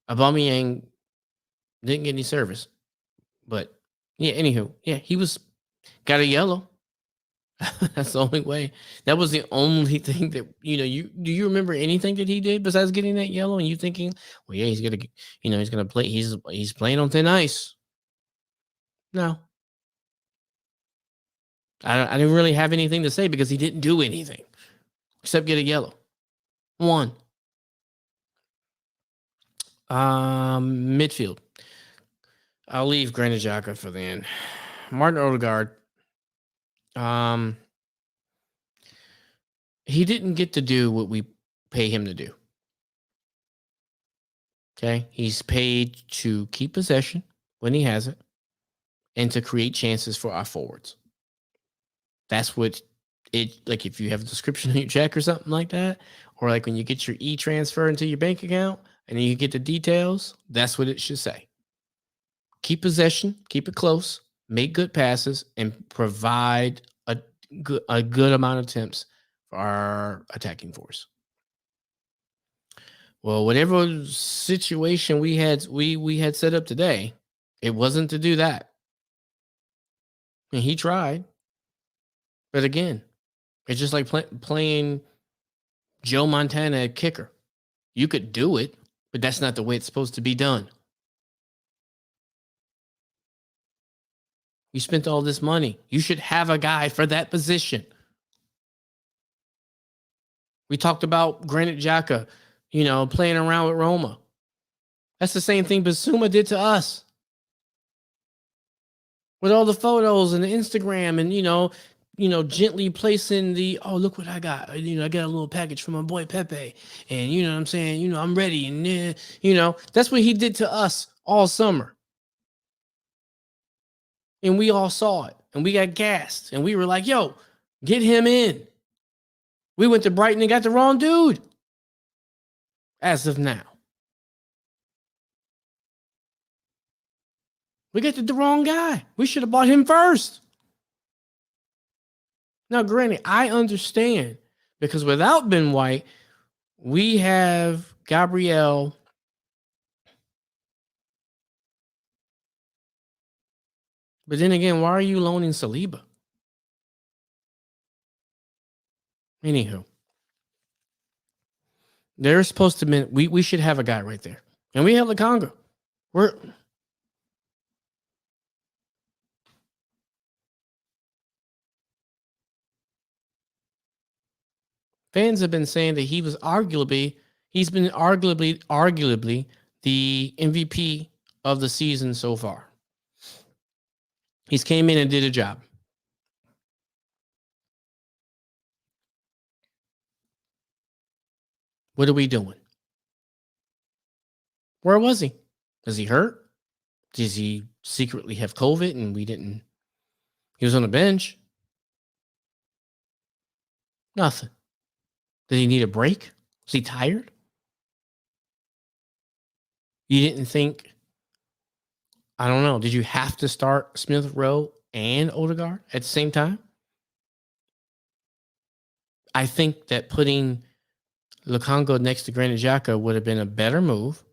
Aubameyang Didn't get any service. But yeah, anywho, yeah, he was got a yellow. That's the only way. That was the only thing that you do. You remember anything that he did besides getting that yellow? And you thinking, well, yeah, he's gonna play. He's playing on thin ice. No, I didn't really have anything to say because he didn't do anything except get a yellow. One, midfield. I'll leave Granit Xhaka for the end. Martin Odegaard. Um, he didn't get to do what we pay him to do. Okay, he's paid to keep possession when he has it and to create chances for our forwards. That's what it like. If you have a description on your check or something like that, or like when you get your e-transfer into your bank account and then you get the details, that's what it should say. Keep possession, keep it close, make good passes, and provide a good amount of attempts for our attacking force. Well, whatever situation we had set up today, it wasn't to do that. And he tried, but again, it's just like playing Joe Montana at kicker. You could do it, but that's not the way it's supposed to be done. You spent all this money. You should have a guy for that position. We talked about Granit Xhaka, playing around with Roma. That's the same thing Basuma did to us. With all the photos and the Instagram and gently placing look what I got. I got a little package from my boy Pepe. And you know what I'm saying? I'm ready. And that's what he did to us all summer. And we all saw it. And we got gassed. And we were like, yo, get him in. We went to Brighton and got the wrong dude. As of now. We got the wrong guy. We should have bought him first. Now, granted, I understand because without Ben White, we have Gabriel. But then again, why are you loaning Saliba? Anywho, they're supposed to be. We should have a guy right there, and we have Lukonga. Fans have been saying that he's been arguably the MVP of the season so far. He's came in and did a job. What are we doing? Where was he? Is he hurt? Does he secretly have COVID and we didn't? He was on the bench. Nothing. Did he need a break? Was he tired? You didn't think, I don't know, did you have to start Smith Rowe and Odegaard at the same time? I think that putting Lukonga next to Granit Xhaka would have been a better move.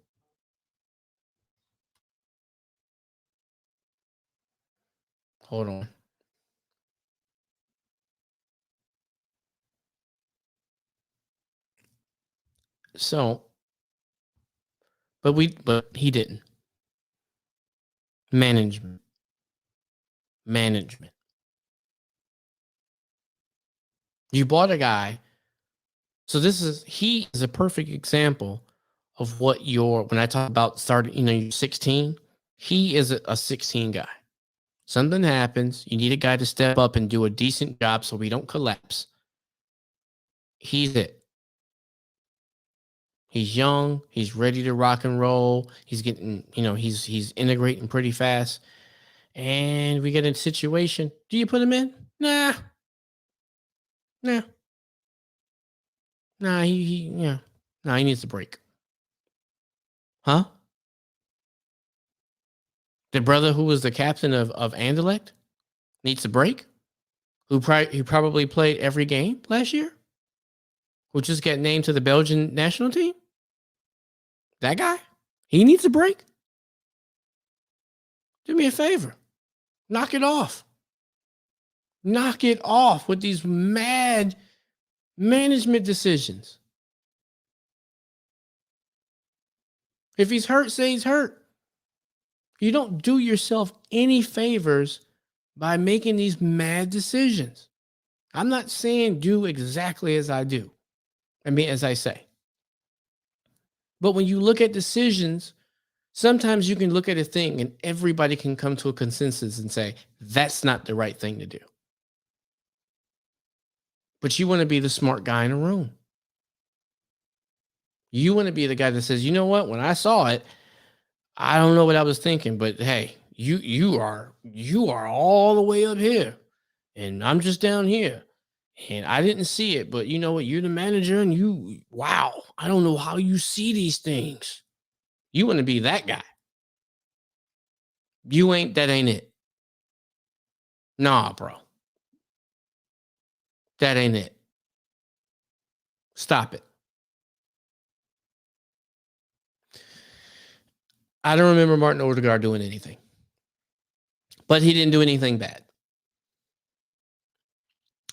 Hold on. So, but he didn't. Management. You bought a guy. So he is a perfect example of what when I talk about starting, you're 16, he is a 16 guy. Something happens. You need a guy to step up and do a decent job so we don't collapse. He's it. He's young. He's ready to rock and roll. He's getting, he's integrating pretty fast. And we get in a situation. Do you put him in? Nah. Nah, he needs a break. Huh? The brother who was the captain of Anderlecht needs a break? Who probably played every game last year? Who just got named to the Belgian national team? That guy? He needs a break? Do me a favor. Knock it off. Knock it off with these mad management decisions. If he's hurt, say he's hurt. You don't do yourself any favors by making these mad decisions. I'm not saying do exactly as I do. I mean, as I say. But when you look at decisions, sometimes you can look at a thing and everybody can come to a consensus and say, that's not the right thing to do. But you want to be the smart guy in the room. You want to be the guy that says, you know what, when I saw it, I don't know what I was thinking, but hey, you are all the way up here and I'm just down here. And I didn't see it, but you know what? You're the manager and wow, I don't know how you see these things. You want to be that guy. That ain't it. Nah, bro. That ain't it. Stop it. I don't remember Martin Odegaard doing anything, but he didn't do anything bad.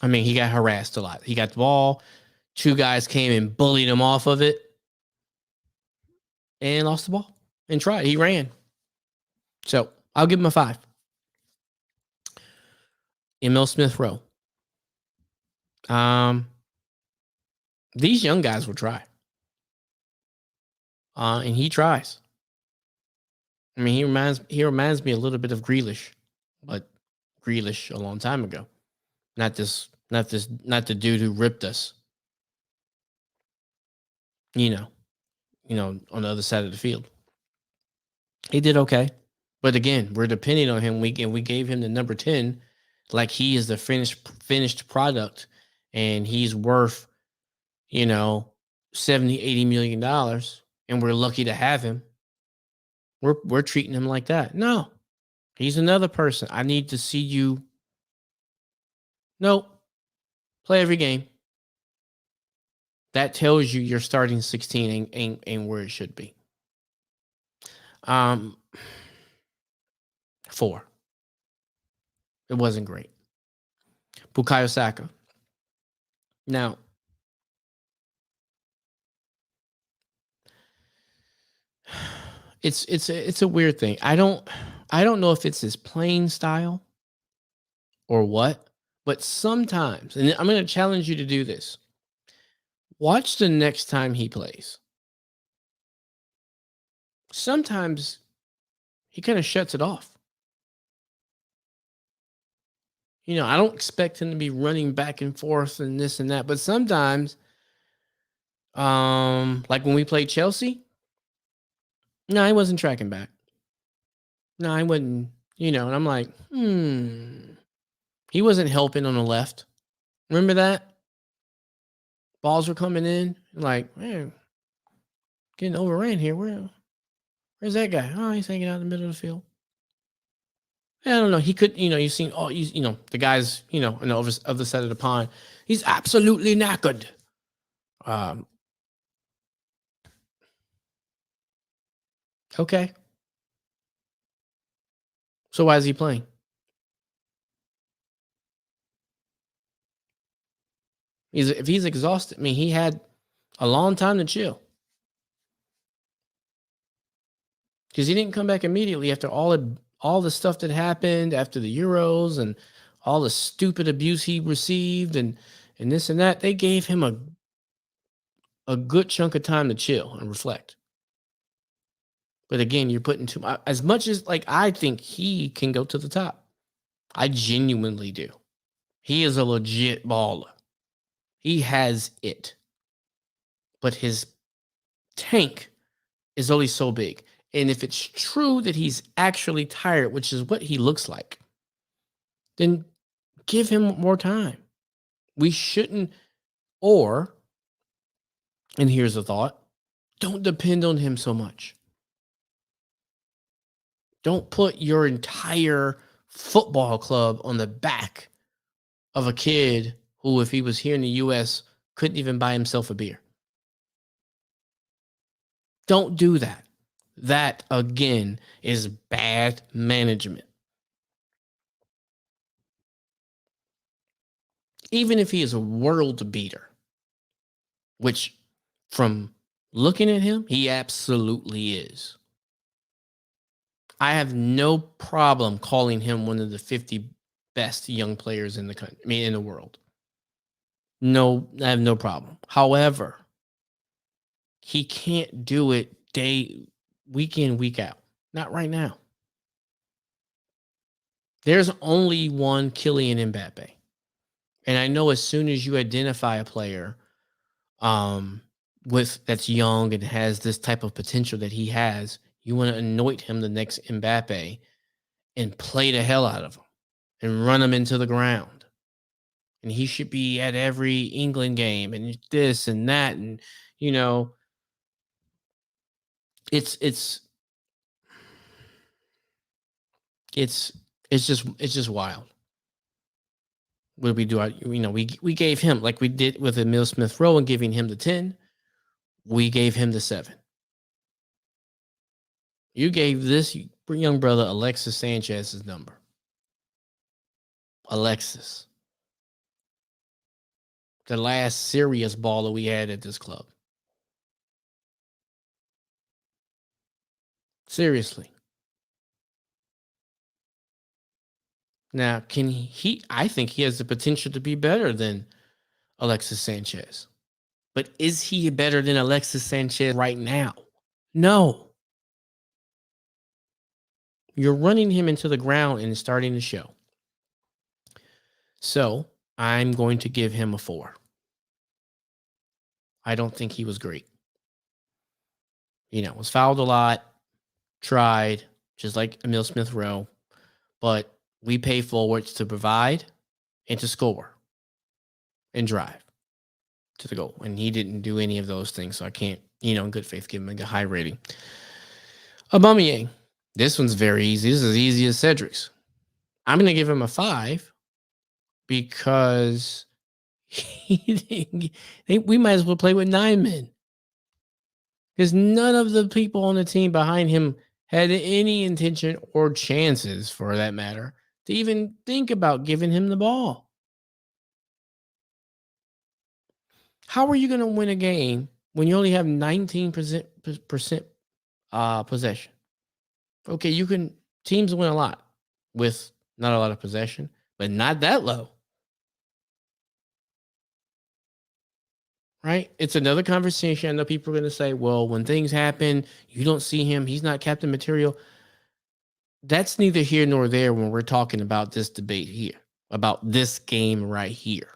I mean, he got harassed a lot. He got the ball. Two guys came and bullied him off of it and lost the ball and tried. He ran. So I'll give him a 5. Emil Smith Rowe. These young guys will try. And he tries. I mean, he reminds me a little bit of Grealish, but Grealish a long time ago. Not the dude who ripped us. You know, on the other side of the field. He did okay. But again, we're depending on him. We gave him the number 10 like he is the finished product and he's worth, 70, 80 million dollars and we're lucky to have him. We're treating him like that. No. He's another person. I need to see you. Nope. Play every game. That tells you your starting 16 ain't where it should be. 4. It wasn't great. Bukayo Saka. Now, it's a weird thing. I don't know if it's his playing style or what, but sometimes, and I'm going to challenge you to do this. Watch the next time he plays. Sometimes he kind of shuts it off. I don't expect him to be running back and forth and this and that, but sometimes, like when we played Chelsea, no, he wasn't tracking back. No, I wouldn't, and I'm like, he wasn't helping on the left. Remember that? Balls were coming in, like, man, getting overran here. Where's that guy? Oh, he's hanging out in the middle of the field. I don't know. He could, you've seen all, the guys, on the other side of the pond. He's absolutely knackered. Okay. So why is he playing? If he's exhausted, I mean, he had a long time to chill. Because he didn't come back immediately after all the stuff that happened after the Euros and all the stupid abuse he received and this and that. They gave him a good chunk of time to chill and reflect. But again, you're putting too much. As much as I think he can go to the top. I genuinely do. He is a legit baller. He has it. But his tank is only so big. And if it's true that he's actually tired, which is what he looks like, then give him more time. We shouldn't, and here's a thought, don't depend on him so much. Don't put your entire football club on the back of a kid who, if he was here in the U.S., couldn't even buy himself a beer. Don't do that. That again is bad management. Even if he is a world beater, which from looking at him, he absolutely is. I have no problem calling him one of the 50 best young players in the country, I mean, in the world. No, I have no problem. However, he can't do it week in, week out. Not right now. There's only one Kylian Mbappe. And I know as soon as you identify a player um with that's young and has this type of potential that he has, you want to anoint him the next Mbappe and play the hell out of him and run him into the ground. And he should be at every England game and this and that. And you know, it's it's it's it's just wild. What we do? We gave him like we did with Emil Smith Rowe and giving him the 10. We gave him the 7. You gave this young brother Alexis Sanchez's number. Alexis, the last serious baller we had at this club. Seriously. Now, can he? I think he has the potential to be better than Alexis Sanchez. But is he better than Alexis Sanchez right now? No. You're running him into the ground and starting to show. So I'm going to give him a 4. I don't think he was great. Was fouled a lot, tried, just like Emil Smith Rowe, but we pay forwards to provide and to score and drive to the goal. And he didn't do any of those things. So I can't, in good faith, give him a high rating. Aubameyang. This one's very easy. This is as easy as Cedric's. I'm going to give him a 5 because we might as well play with 9 men. Because none of the people on the team behind him had any intention or chances, for that matter, to even think about giving him the ball. How are you going to win a game when you only have 19% possession? Okay, teams win a lot with not a lot of possession, but not that low. Right? It's another conversation. I know people are going to say, well, when things happen, you don't see him. He's not captain material. That's neither here nor there when we're talking about this debate here, about this game right here.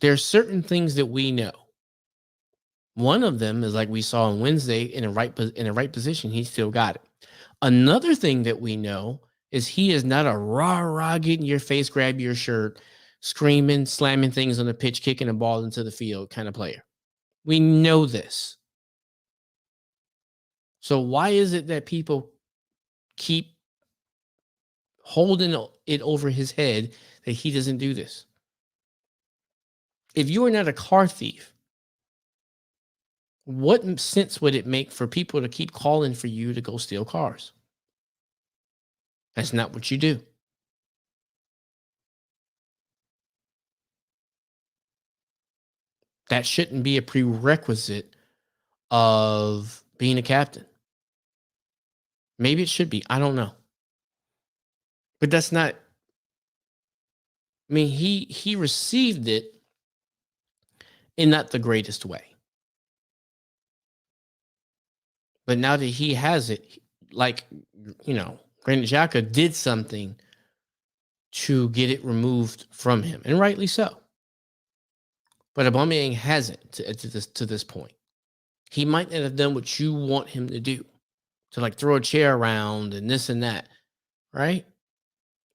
There's certain things that we know. One of them is like we saw on Wednesday in a right position, he still got it. Another thing that we know is he is not a rah, get in your face, grab your shirt, screaming, slamming things on the pitch, kicking the ball into the field kind of player. We know this. So why is it that people keep holding it over his head that he doesn't do this? If you are not a car thief, what sense would it make for people to keep calling for you to go steal cars? That's not what you do. That shouldn't be a prerequisite of being a captain. Maybe it should be. I don't know. But that's not. I mean, he received it in not the greatest way. But now that he has it, like, Granit Xhaka did something to get it removed from him, and rightly so. But Aubameyang hasn't to this point. He might not have done what you want him to do, to like throw a chair around and this and that, right?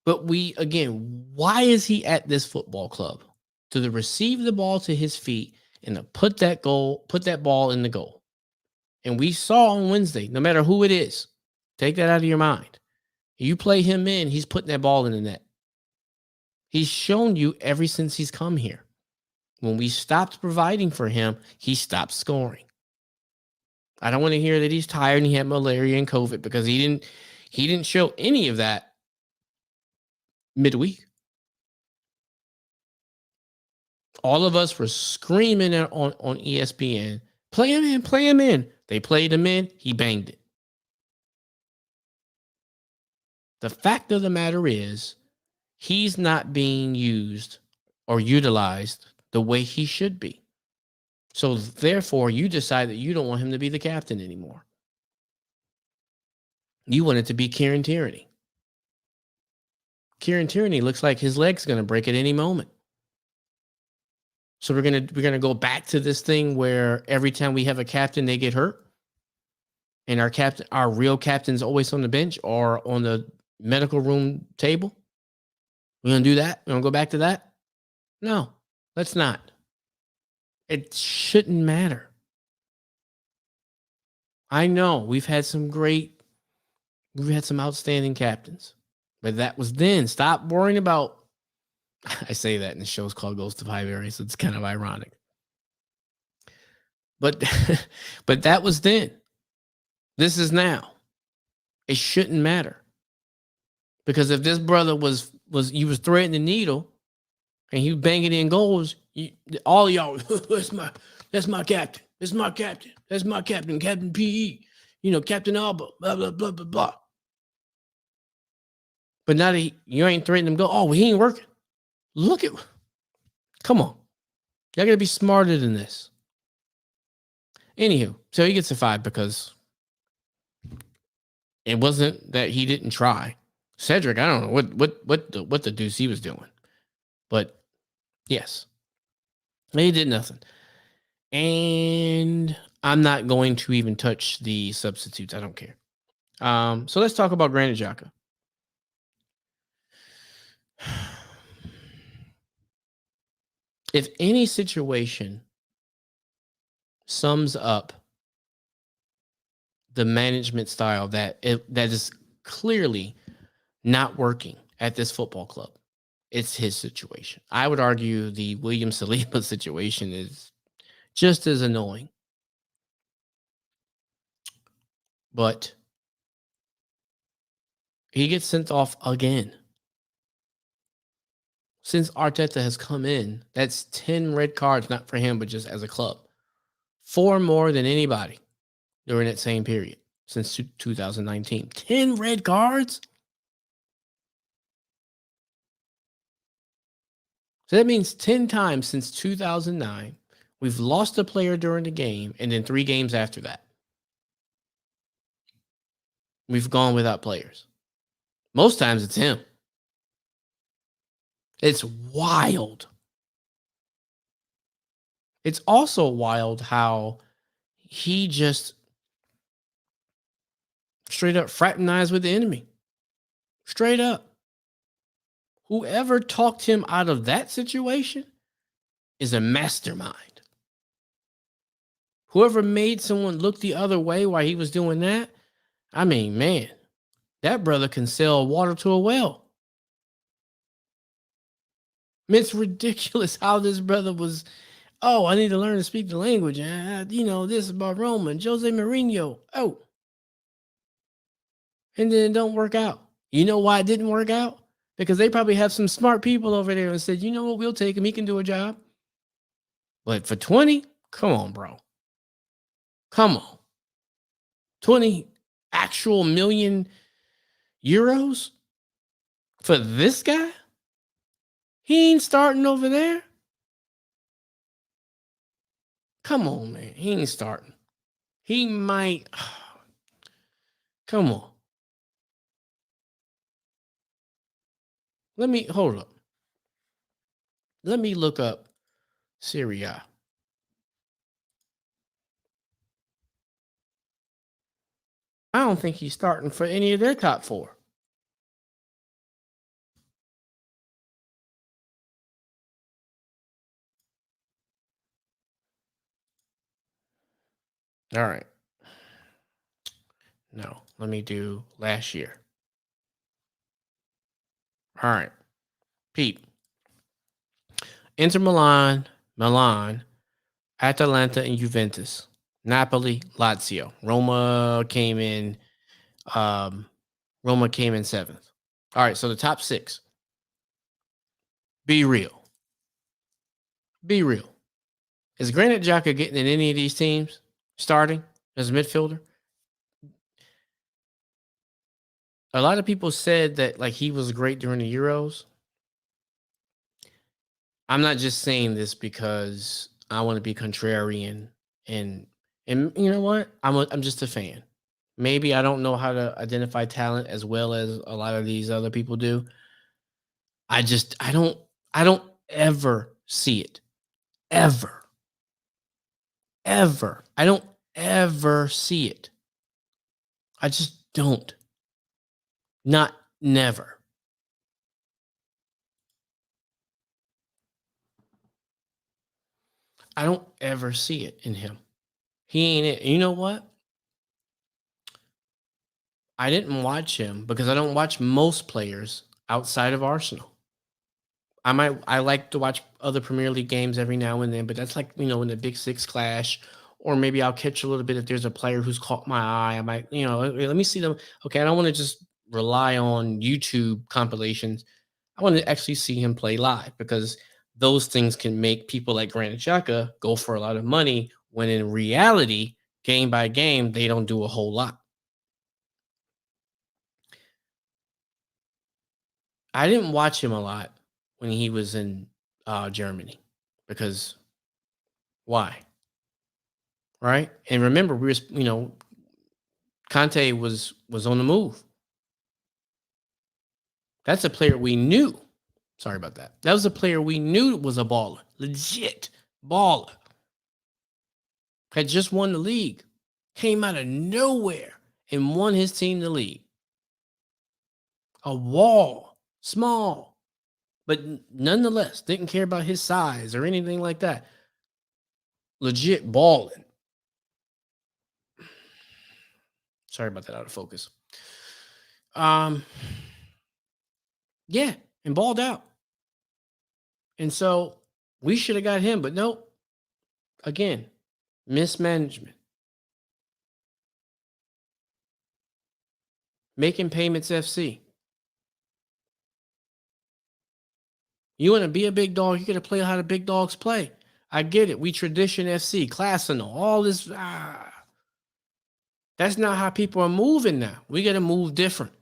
But why is he at this football club? To receive the ball to his feet and to put that ball in the goal. And we saw on Wednesday, no matter who it is, take that out of your mind. You play him in, he's putting that ball in the net. He's shown you ever since he's come here. When we stopped providing for him, he stopped scoring. I don't want to hear that he's tired and he had malaria and COVID, because he didn't show any of that midweek. All of us were screaming on ESPN, play him in, play him in. They played him in, he banged it. The fact of the matter is, he's not being used or utilized the way he should be. So therefore, you decide that you don't want him to be the captain anymore. You want it to be Kieran Tierney. Kieran Tierney looks like his leg's going to break at any moment. So we're gonna go back to this thing where every time we have a captain, they get hurt, and our real captain's always on the bench or on the medical room table. We're gonna do that. We're gonna go back to that. No, let's not. It shouldn't matter. I know we've had some outstanding captains, but that was then. Stop worrying about. I say that, and the show's called Ghost of Highbury, so it's kind of ironic. But but that was then. This is now. It shouldn't matter. Because if this brother was threading the needle and he was banging in goals, all of y'all, that's my captain. That's my captain. That's my captain, Captain PE. Captain Alba, blah, blah, blah, blah, blah. But now that you ain't threatening him, well, he ain't working. Come on. Y'all gotta be smarter than this. Anywho, so he gets a 5 because it wasn't that he didn't try. Cedric, I don't know what the deuce he was doing, but yes, he did nothing. And I'm not going to even touch the substitutes. I don't care. So let's talk about Granit Xhaka. If any situation sums up the management style that is clearly not working at this football club, it's his situation. I would argue the William Saliba situation is just as annoying. But he gets sent off again. Since Arteta has come in, that's 10 red cards, not for him, but just as a club. 4 more than anybody during that same period since 2019. 10 red cards? So that means 10 times since 2009, we've lost a player during the game, and then 3 games after that, we've gone without players. Most times it's him. It's wild. It's also wild how he just straight up fraternized with the enemy. Straight up. Whoever talked him out of that situation is a mastermind. Whoever made someone look the other way while he was doing that, I mean, man, that brother can sell water to a well. I mean, it's ridiculous how this brother was, I need to learn to speak the language. This about Roma and Jose Mourinho. And then it don't work out. You know why it didn't work out? Because they probably have some smart people over there and said, you know what, we'll take him. He can do a job. But for 20, come on, bro. Come on. 20 actual million euros for this guy? He ain't starting over there. Come on, man. He ain't starting. He might. Come on. Hold up. Let me look up Serie A. I don't think he's starting for any of their top 4. All right. No, let me do last year. All right. Pete. Inter Milan, Atalanta, and Juventus. Napoli, Lazio. Um, Roma came in seventh. All right, so the top six. Be real. Be real. Is Granit Xhaka getting in any of these teams starting as a midfielder? A lot of people said that like he was great during the Euros. I'm not just saying this because I want to be contrarian and and you know what? I'm just a fan. Maybe I don't know how to identify talent as well as a lot of these other people do. I don't ever see it. Ever. Ever. I don't ever see it. I just don't. Not never. I don't ever see it in him. He ain't it. You know what? I didn't watch him because I don't watch most players outside of Arsenal. I like to watch other Premier League games every now and then, but that's like, when the Big Six clash, or maybe I'll catch a little bit if there's a player who's caught my eye. I might, let me see them. Okay, I don't want to just rely on YouTube compilations. I want to actually see him play live because those things can make people like Granit Xhaka go for a lot of money when in reality, game by game, they don't do a whole lot. I didn't watch him a lot when he was in Germany because why? Right? And remember, Conte was on the move. That's a player we knew. Sorry about that. That was a player we knew was a baller, legit baller. Had just won the league, came out of nowhere and won his team the league. A wall, small, but nonetheless didn't care about his size or anything like that. Legit balling. Sorry about that, out of focus. Um, yeah, and balled out. And so we should have got him, but nope. Again, mismanagement. Making payments FC. You want to be a big dog, you got to play how the big dogs play. I get it. We tradition FC, class and all this. That's not how people are moving now. We got to move different.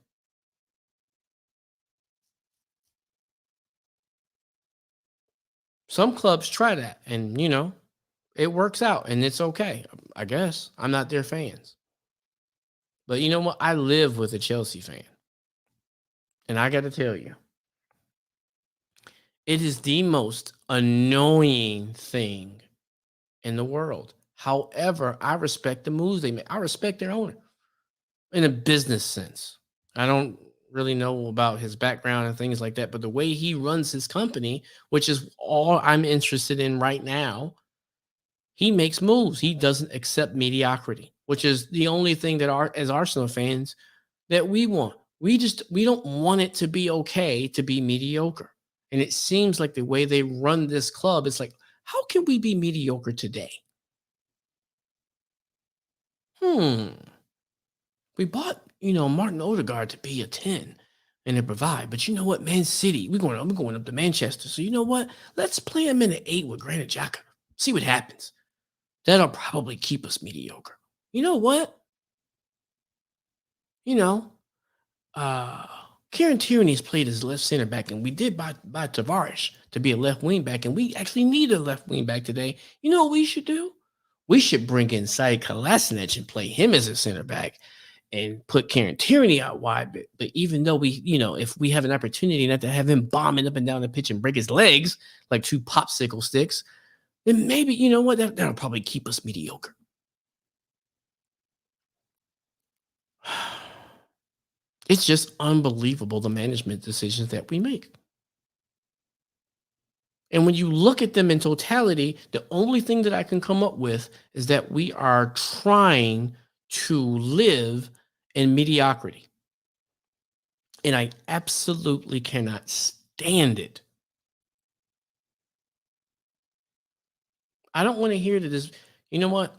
Some clubs try that, and it works out, and it's okay. I guess I'm not their fans, but you know what? I live with a Chelsea fan, and I got to tell you, it is the most annoying thing in the world. However, I respect the moves they make. I respect their owner in a business sense. I don't really know about his background and things like that, but the way he runs his company, which is all I'm interested in right now, he makes moves. He doesn't accept mediocrity, which is the only thing that as Arsenal fans that we want. We don't want it to be okay to be mediocre. And it seems like the way they run this club, it's like, how can we be mediocre today? Hmm. We bought, Martin Odegaard to be a 10 and to provide. But you know what? Man City, I'm going up to Manchester. So you know what? Let's play him in an 8 with Granit Xhaka. See what happens. That'll probably keep us mediocre. You know what? You know, uh Kieran Tierney's played as left center back, and we did buy Tavares to be a left wing back, and we actually need a left wing back today. You know what we should do? We should bring in Said Kolasinac and play him as a center back and put Kieran Tierney out wide. But even though if we have an opportunity not to have him bombing up and down the pitch and break his legs like two popsicle sticks, then maybe, you know what, that'll probably keep us mediocre. It's just unbelievable the management decisions that we make. And when you look at them in totality, the only thing that I can come up with is that we are trying to live in mediocrity. And I absolutely cannot stand it. I don't want to hear that this, you know what?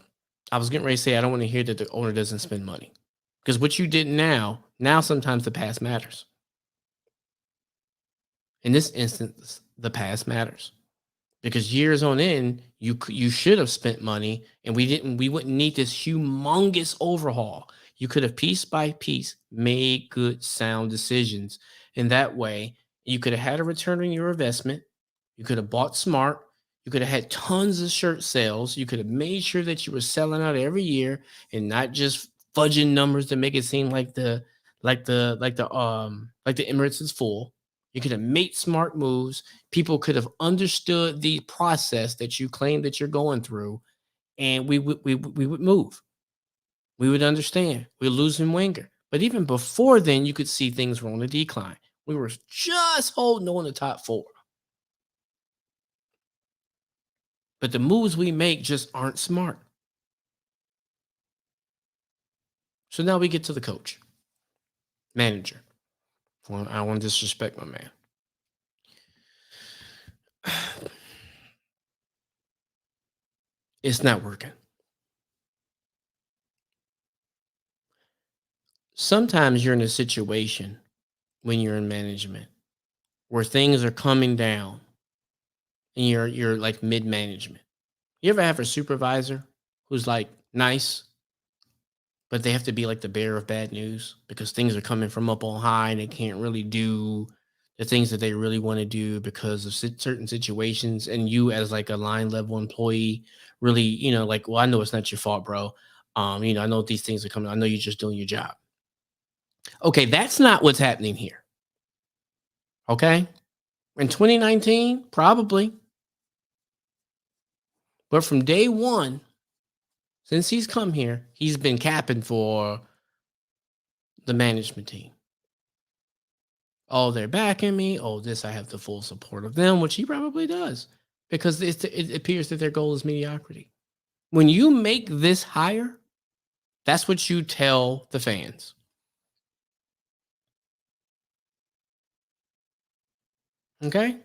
I was getting ready to say I don't want to hear that the owner doesn't spend money. Because what you did now sometimes the past matters. In this instance, the past matters. Because years on end, you should have spent money, and we wouldn't need this humongous overhaul. You could have piece by piece made good sound decisions, and that way you could have had a return on your investment. You could have bought smart. You could have had tons of shirt sales. You could have made sure that you were selling out every year and not just fudging numbers to make it seem like the Emirates is full. You could have made smart moves. People could have understood the process that you claim that you're going through, and we would move. We would understand. We're losing Wenger. But even before then, you could see things were on the decline. We were just holding on the top four. But the moves we make just aren't smart. So now we get to the coach, manager. Well, I don't want to disrespect my man. It's not working. Sometimes you're in a situation when you're in management where things are coming down and you're like mid management. You ever have a supervisor who's like nice, but they have to be like the bearer of bad news because things are coming from up on high and they can't really do the things that they really want to do because of certain situations. And you, as like a line level employee, really, like, well, I know it's not your fault, bro. I know these things are coming. I know you're just doing your job. Okay, that's not what's happening here. Okay, in 2019, probably, but from day one, since he's come here, he's been capping for the management team. Oh, they're backing me. Oh, this, I have the full support of them, which he probably does because it appears that their goal is mediocrity. When you make this higher, that's what you tell the fans. Okay.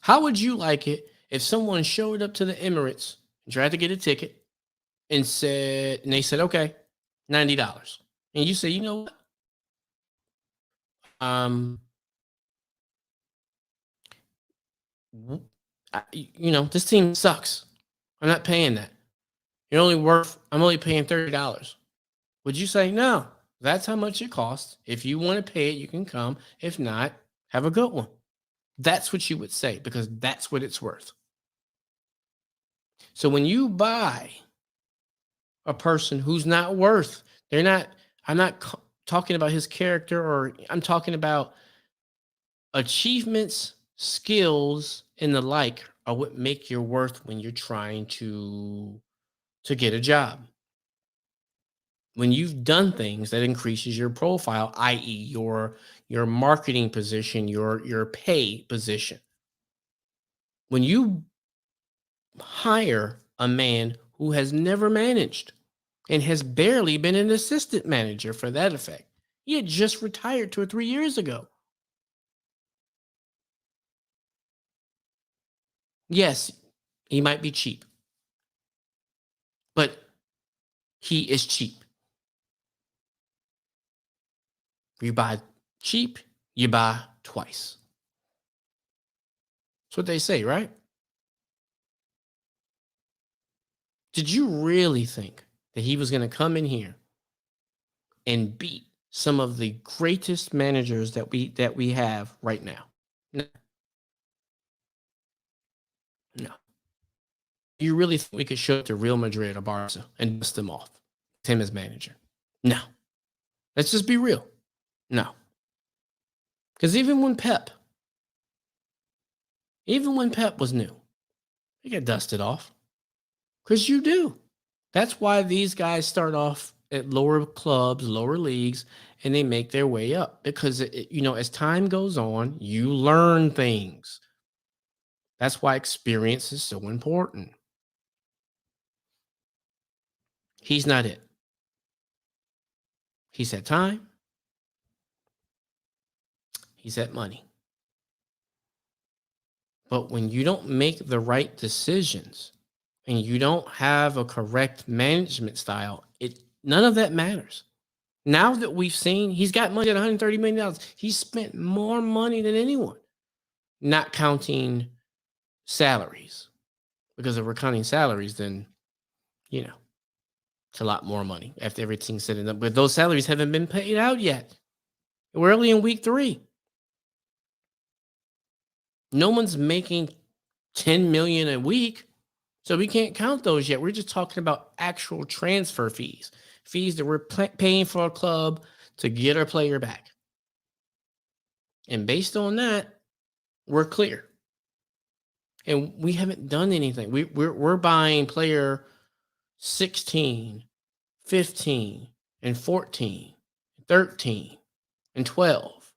How would you like it if someone showed up to the Emirates and tried to get a ticket and they said, okay, $90. And you say, you know what? Um, this team sucks. I'm not paying that. I'm only paying $30. Would you say, no, that's how much it costs. If you want to pay it, you can come. If not, have a good one. That's what you would say because that's what it's worth. So when you buy a person who's not worth, they're not, I'm not talking about his character, or I'm talking about achievements, skills, and the like are what make your worth when you're trying to get a job. When you've done things that increases your profile, i.e., your marketing position, your pay position. When you hire a man who has never managed and has barely been an assistant manager for that effect, he had just retired 2 or 3 years ago. Yes, he might be cheap, but he is cheap. You buy cheap, you buy twice. That's what they say, right? Did you really think that he was going to come in here and beat some of the greatest managers that we have right now? No, no. You really think we could show up to Real Madrid or Barca and dust them off? Him as manager? No. Let's just be real. No. Because even when Pep was new, he got dusted off. Because you do. That's why these guys start off at lower clubs, lower leagues, and they make their way up. Because as time goes on, you learn things. That's why experience is so important. He's not it. He's had time. He's had money. But when you don't make the right decisions, and you don't have a correct management style, none of that matters. Now that we've seen he's got money at $130 million, he's spent more money than anyone, not counting salaries. Because if we're counting salaries, then you know it's a lot more money after everything's said and done. But those salaries haven't been paid out yet. We're early in week 3. No one's making 10 million a week, so we can't count those yet. We're just talking about actual transfer fees, fees that we're paying for a club to get our player back. And based on that, we're clear. And we haven't done anything. We're buying player 16, 15, and 14, 13, and 12.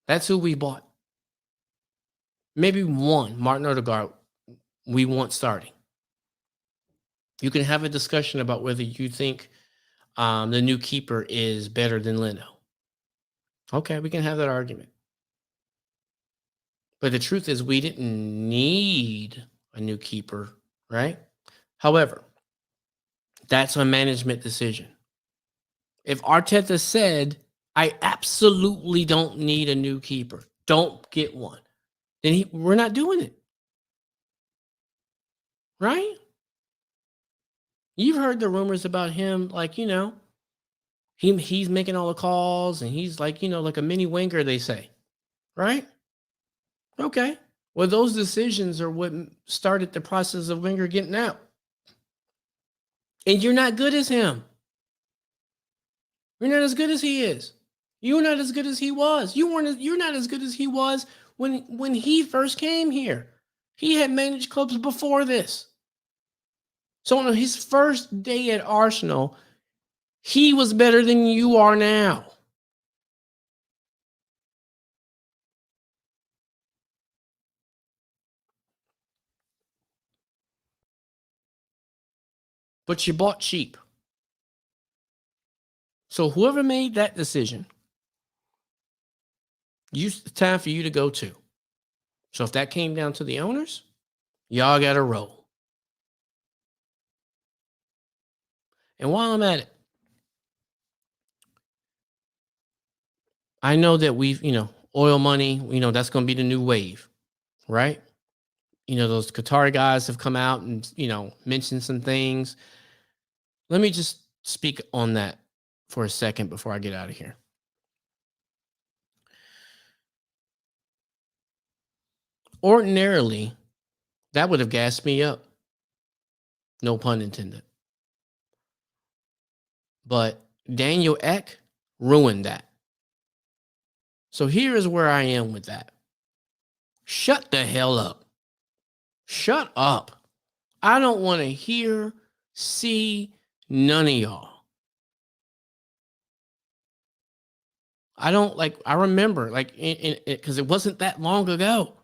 That's who we bought. Maybe one, Martin Odegaard, we want starting. You can have a discussion about whether you think the new keeper is better than Leno. Okay, we can have that argument. But the truth is, we didn't need a new keeper, right? However, that's a management decision. If Arteta said, I absolutely don't need a new keeper, don't get one, then we're not doing it. Right? You've heard the rumors about him, like, he's making all the calls and he's like, like a mini Wenger, they say. Right? Okay. Well, those decisions are what started the process of Wenger getting out. And you're not good as him. You're not as good as he is. You're not as good as he was. You're not as good as he was when he first came here. He had managed clubs before this. So on his first day at Arsenal, he was better than you are now. But you bought cheap. So whoever made that decision, it's time for you to go too. So if that came down to the owners, y'all got to roll. And while I'm at it, I know that we've, oil money, that's going to be the new wave, right? Those Qatari guys have come out and, mentioned some things. Let me just speak on that for a second before I get out of here. Ordinarily, that would have gassed me up. No pun intended. But Daniel Ek ruined that. So here is where I am with that. Shut the hell up. Shut up. I don't want to hear, see none of y'all. I remember, because it wasn't that long ago.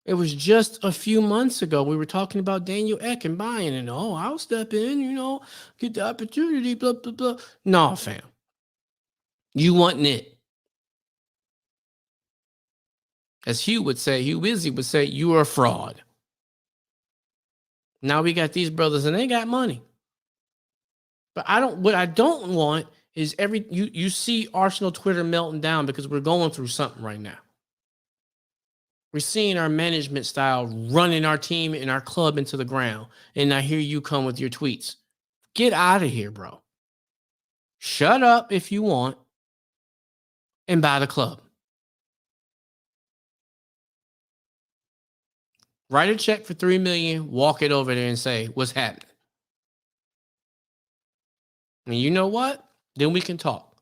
It was just a few months ago. We were talking about Daniel Ek and buying, and I'll step in, get the opportunity, blah, blah, blah. No, fam. You wasn't it. As Hugh Wizzy would say, you are a fraud. Now we got these brothers and they got money. But what I don't want is you see Arsenal Twitter melting down because we're going through something right now. We're seeing our management style running our team and our club into the ground. And I hear you come with your tweets. Get out of here, bro. Shut up if you want and buy the club. Write a check for $3 million, walk it over there and say, what's happening? And you know what? Then we can talk.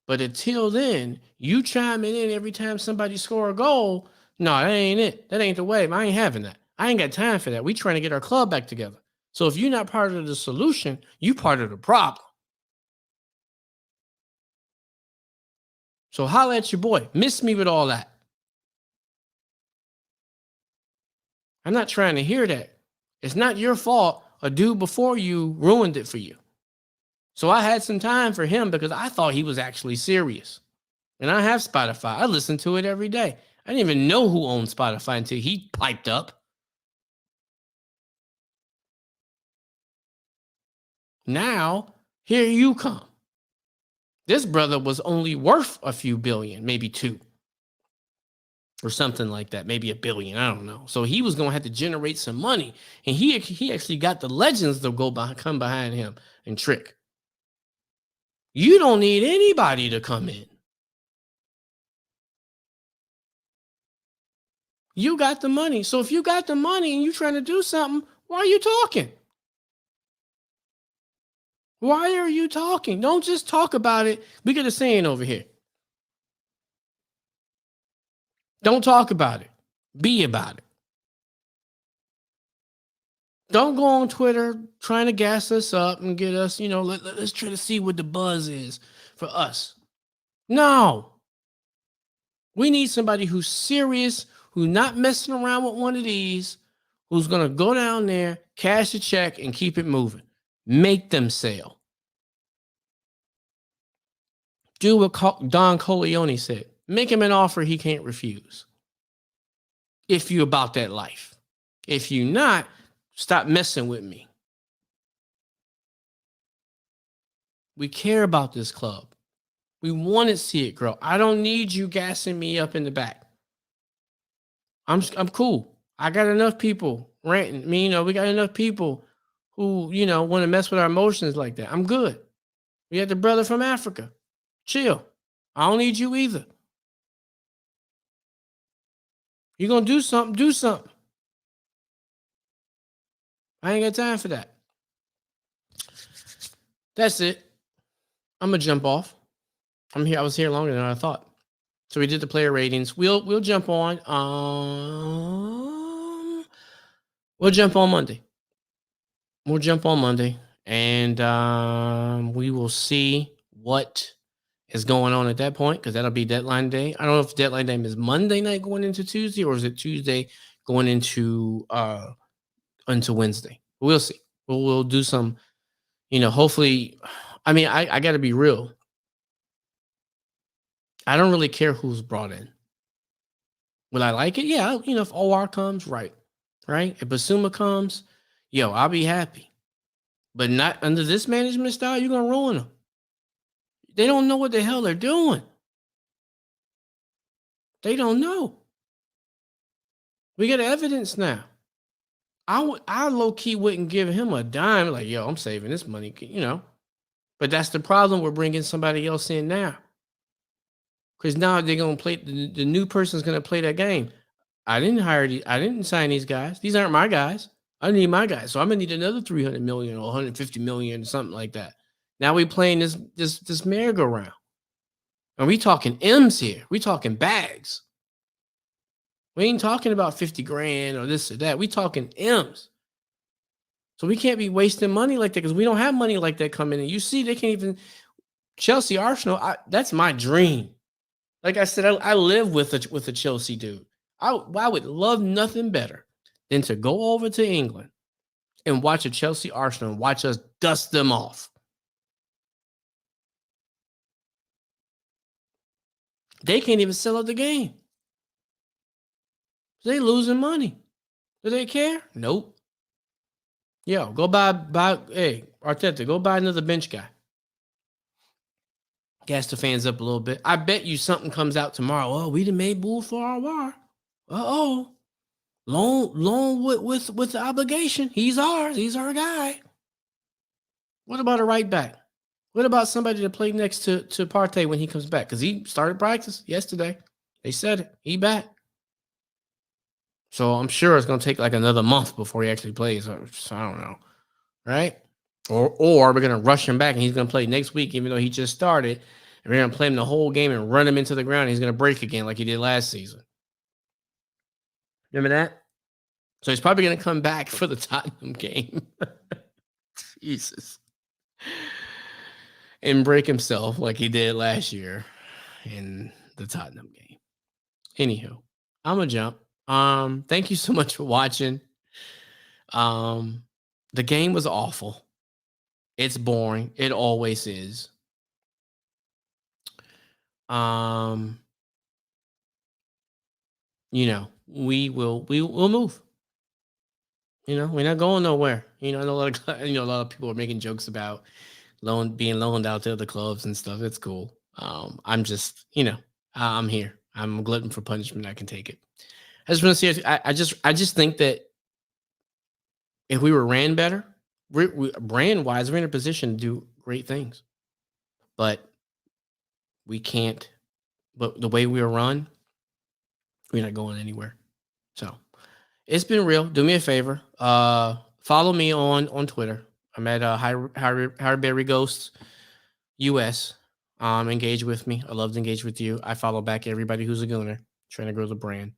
But until then, you chiming in every time somebody score a goal. No, that ain't it. That ain't the way. I ain't having that. I ain't got time for that. We trying to get our club back together. So if you're not part of the solution, you part of the problem. So holla at your boy. Miss me with all that. I'm not trying to hear that. It's not your fault. A dude before you ruined it for you. So I had some time for him because I thought he was actually serious. And I have Spotify. I listen to it every day. I didn't even know who owned Spotify until he piped up. Now, here you come. This brother was only worth a few billion, maybe two or something like that, maybe a billion. I don't know. So he was going to have to generate some money, and he actually got the legends to come behind him and trick. You don't need anybody to come in. You got the money. So if you got the money and you're trying to do something, why are you talking? Why are you talking? Don't just talk about it. We got a saying over here. Don't talk about it. Be about it. Don't go on Twitter trying to gas us up and get us, let's try to see what the buzz is for us. No. We need somebody who's serious, who's not messing around with one of these, who's going to go down there, cash a check, and keep it moving. Make them sell. Do what Don Corleone said. Make him an offer he can't refuse. If you about that life. If you not, stop messing with me. We care about this club. We want to see it grow. I don't need you gassing me up in the back. I'm cool. I got enough people ranting. I mean, we got enough people who, want to mess with our emotions like that. I'm good. We had the brother from Africa. Chill. I don't need you either. You're going to do something, do something. I ain't got time for that. That's it. I'm going to jump off. I was here longer than I thought. So we did the player ratings. We'll jump on. We'll jump on Monday. And we will see what is going on at that point, because that'll be deadline day. I don't know if deadline day is Monday night going into Tuesday, or is it Tuesday going into Wednesday. We'll see. We'll do some, hopefully. I mean, I got to be real. I don't really care who's brought in. Will I like it? Yeah, if OR comes, right. If Basuma comes, I'll be happy. But not under this management style. You're gonna ruin them. They don't know what the hell they're doing. They don't know. We got evidence now. I low key wouldn't give him a dime. Like, I'm saving this money, But that's the problem. We're bringing somebody else in now. Because now they're gonna play. The new person's gonna play that game. I didn't sign these guys. These aren't my guys. I need my guys. So I'm gonna need another 300 million or 150 million, something like that. Now we playing this merry-go-round. And we talking M's here. We talking bags. We ain't talking about 50 grand or this or that. We talking M's. So we can't be wasting money like that, because we don't have money like that coming in. You see, they can't even Chelsea Arsenal. That's my dream. Like I said, I live with a Chelsea dude. I would love nothing better than to go over to England and watch a Chelsea Arsenal and watch us dust them off. They can't even sell out the game. They losing money. Do they care? Nope. Go buy. Hey, Arteta, go buy another bench guy. Gas the fans up a little bit. I bet you something comes out tomorrow. Oh, we done made bull for our war. Loan with the obligation. He's ours. He's our guy. What about a right back? What about somebody to play next to Partey when he comes back? Because he started practice yesterday. They said it. He back. So I'm sure it's going to take like another month before he actually plays. So I don't know. Right? Or we're going to rush him back and he's going to play next week, even though he just started. And we're going to play him the whole game and run him into the ground. And he's going to break again like he did last season. Remember that? So he's probably going to come back for the Tottenham game. Jesus. And break himself like he did last year in the Tottenham game. Anywho, I'm going to jump. Thank you so much for watching. The game was awful. It's boring. It always is. We'll move. We're not going nowhere. I know a lot of a lot of people are making jokes about being loaned out to other clubs and stuff. It's cool. I'm just, I'm here. I'm a glutton for punishment. I can take it. I just want to see. I just think that if we were ran better, brand wise, we're in a position to do great things. But we can't. But the way we are run, we're not going anywhere. So it's been real. Do me a favor. Follow me on Twitter. I'm at Highbury Ghosts US. Engage with me. I love to engage with you. I follow back everybody who's a gooner trying to grow the brand.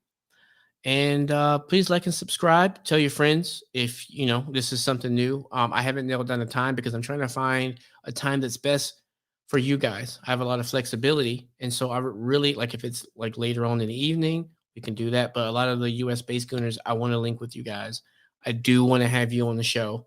And please like and subscribe. Tell your friends if this is something new. I haven't nailed down the time because I'm trying to find a time that's best for you guys. I have a lot of flexibility, and so I would really like if it's like later on in the evening, we can do that. But a lot of the US based gooners, I want to link with you guys. I do want to have you on the show.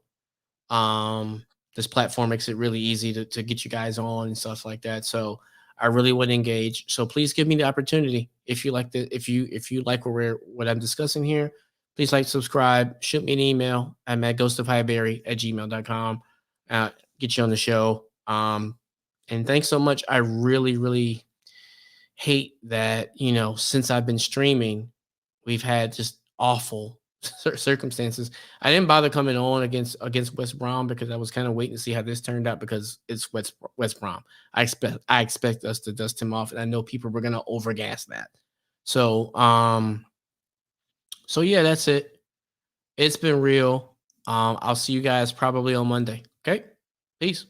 um this platform makes it really easy to get you guys on and stuff like that, so I really would engage. So please give me the opportunity. If you like if you like what I'm discussing here, please like, subscribe, shoot me an email. I'm at ghostofhighbury@gmail.com. Get you on the show. And thanks so much. I really hate that, since I've been streaming, we've had just awful circumstances. I didn't bother coming on against West Brom because I was kind of waiting to see how this turned out because it's West Brom. I expect us to dust him off, and I know people were gonna overgas that. So so yeah, that's it. It's been real. I'll see you guys probably on Monday. Okay, peace.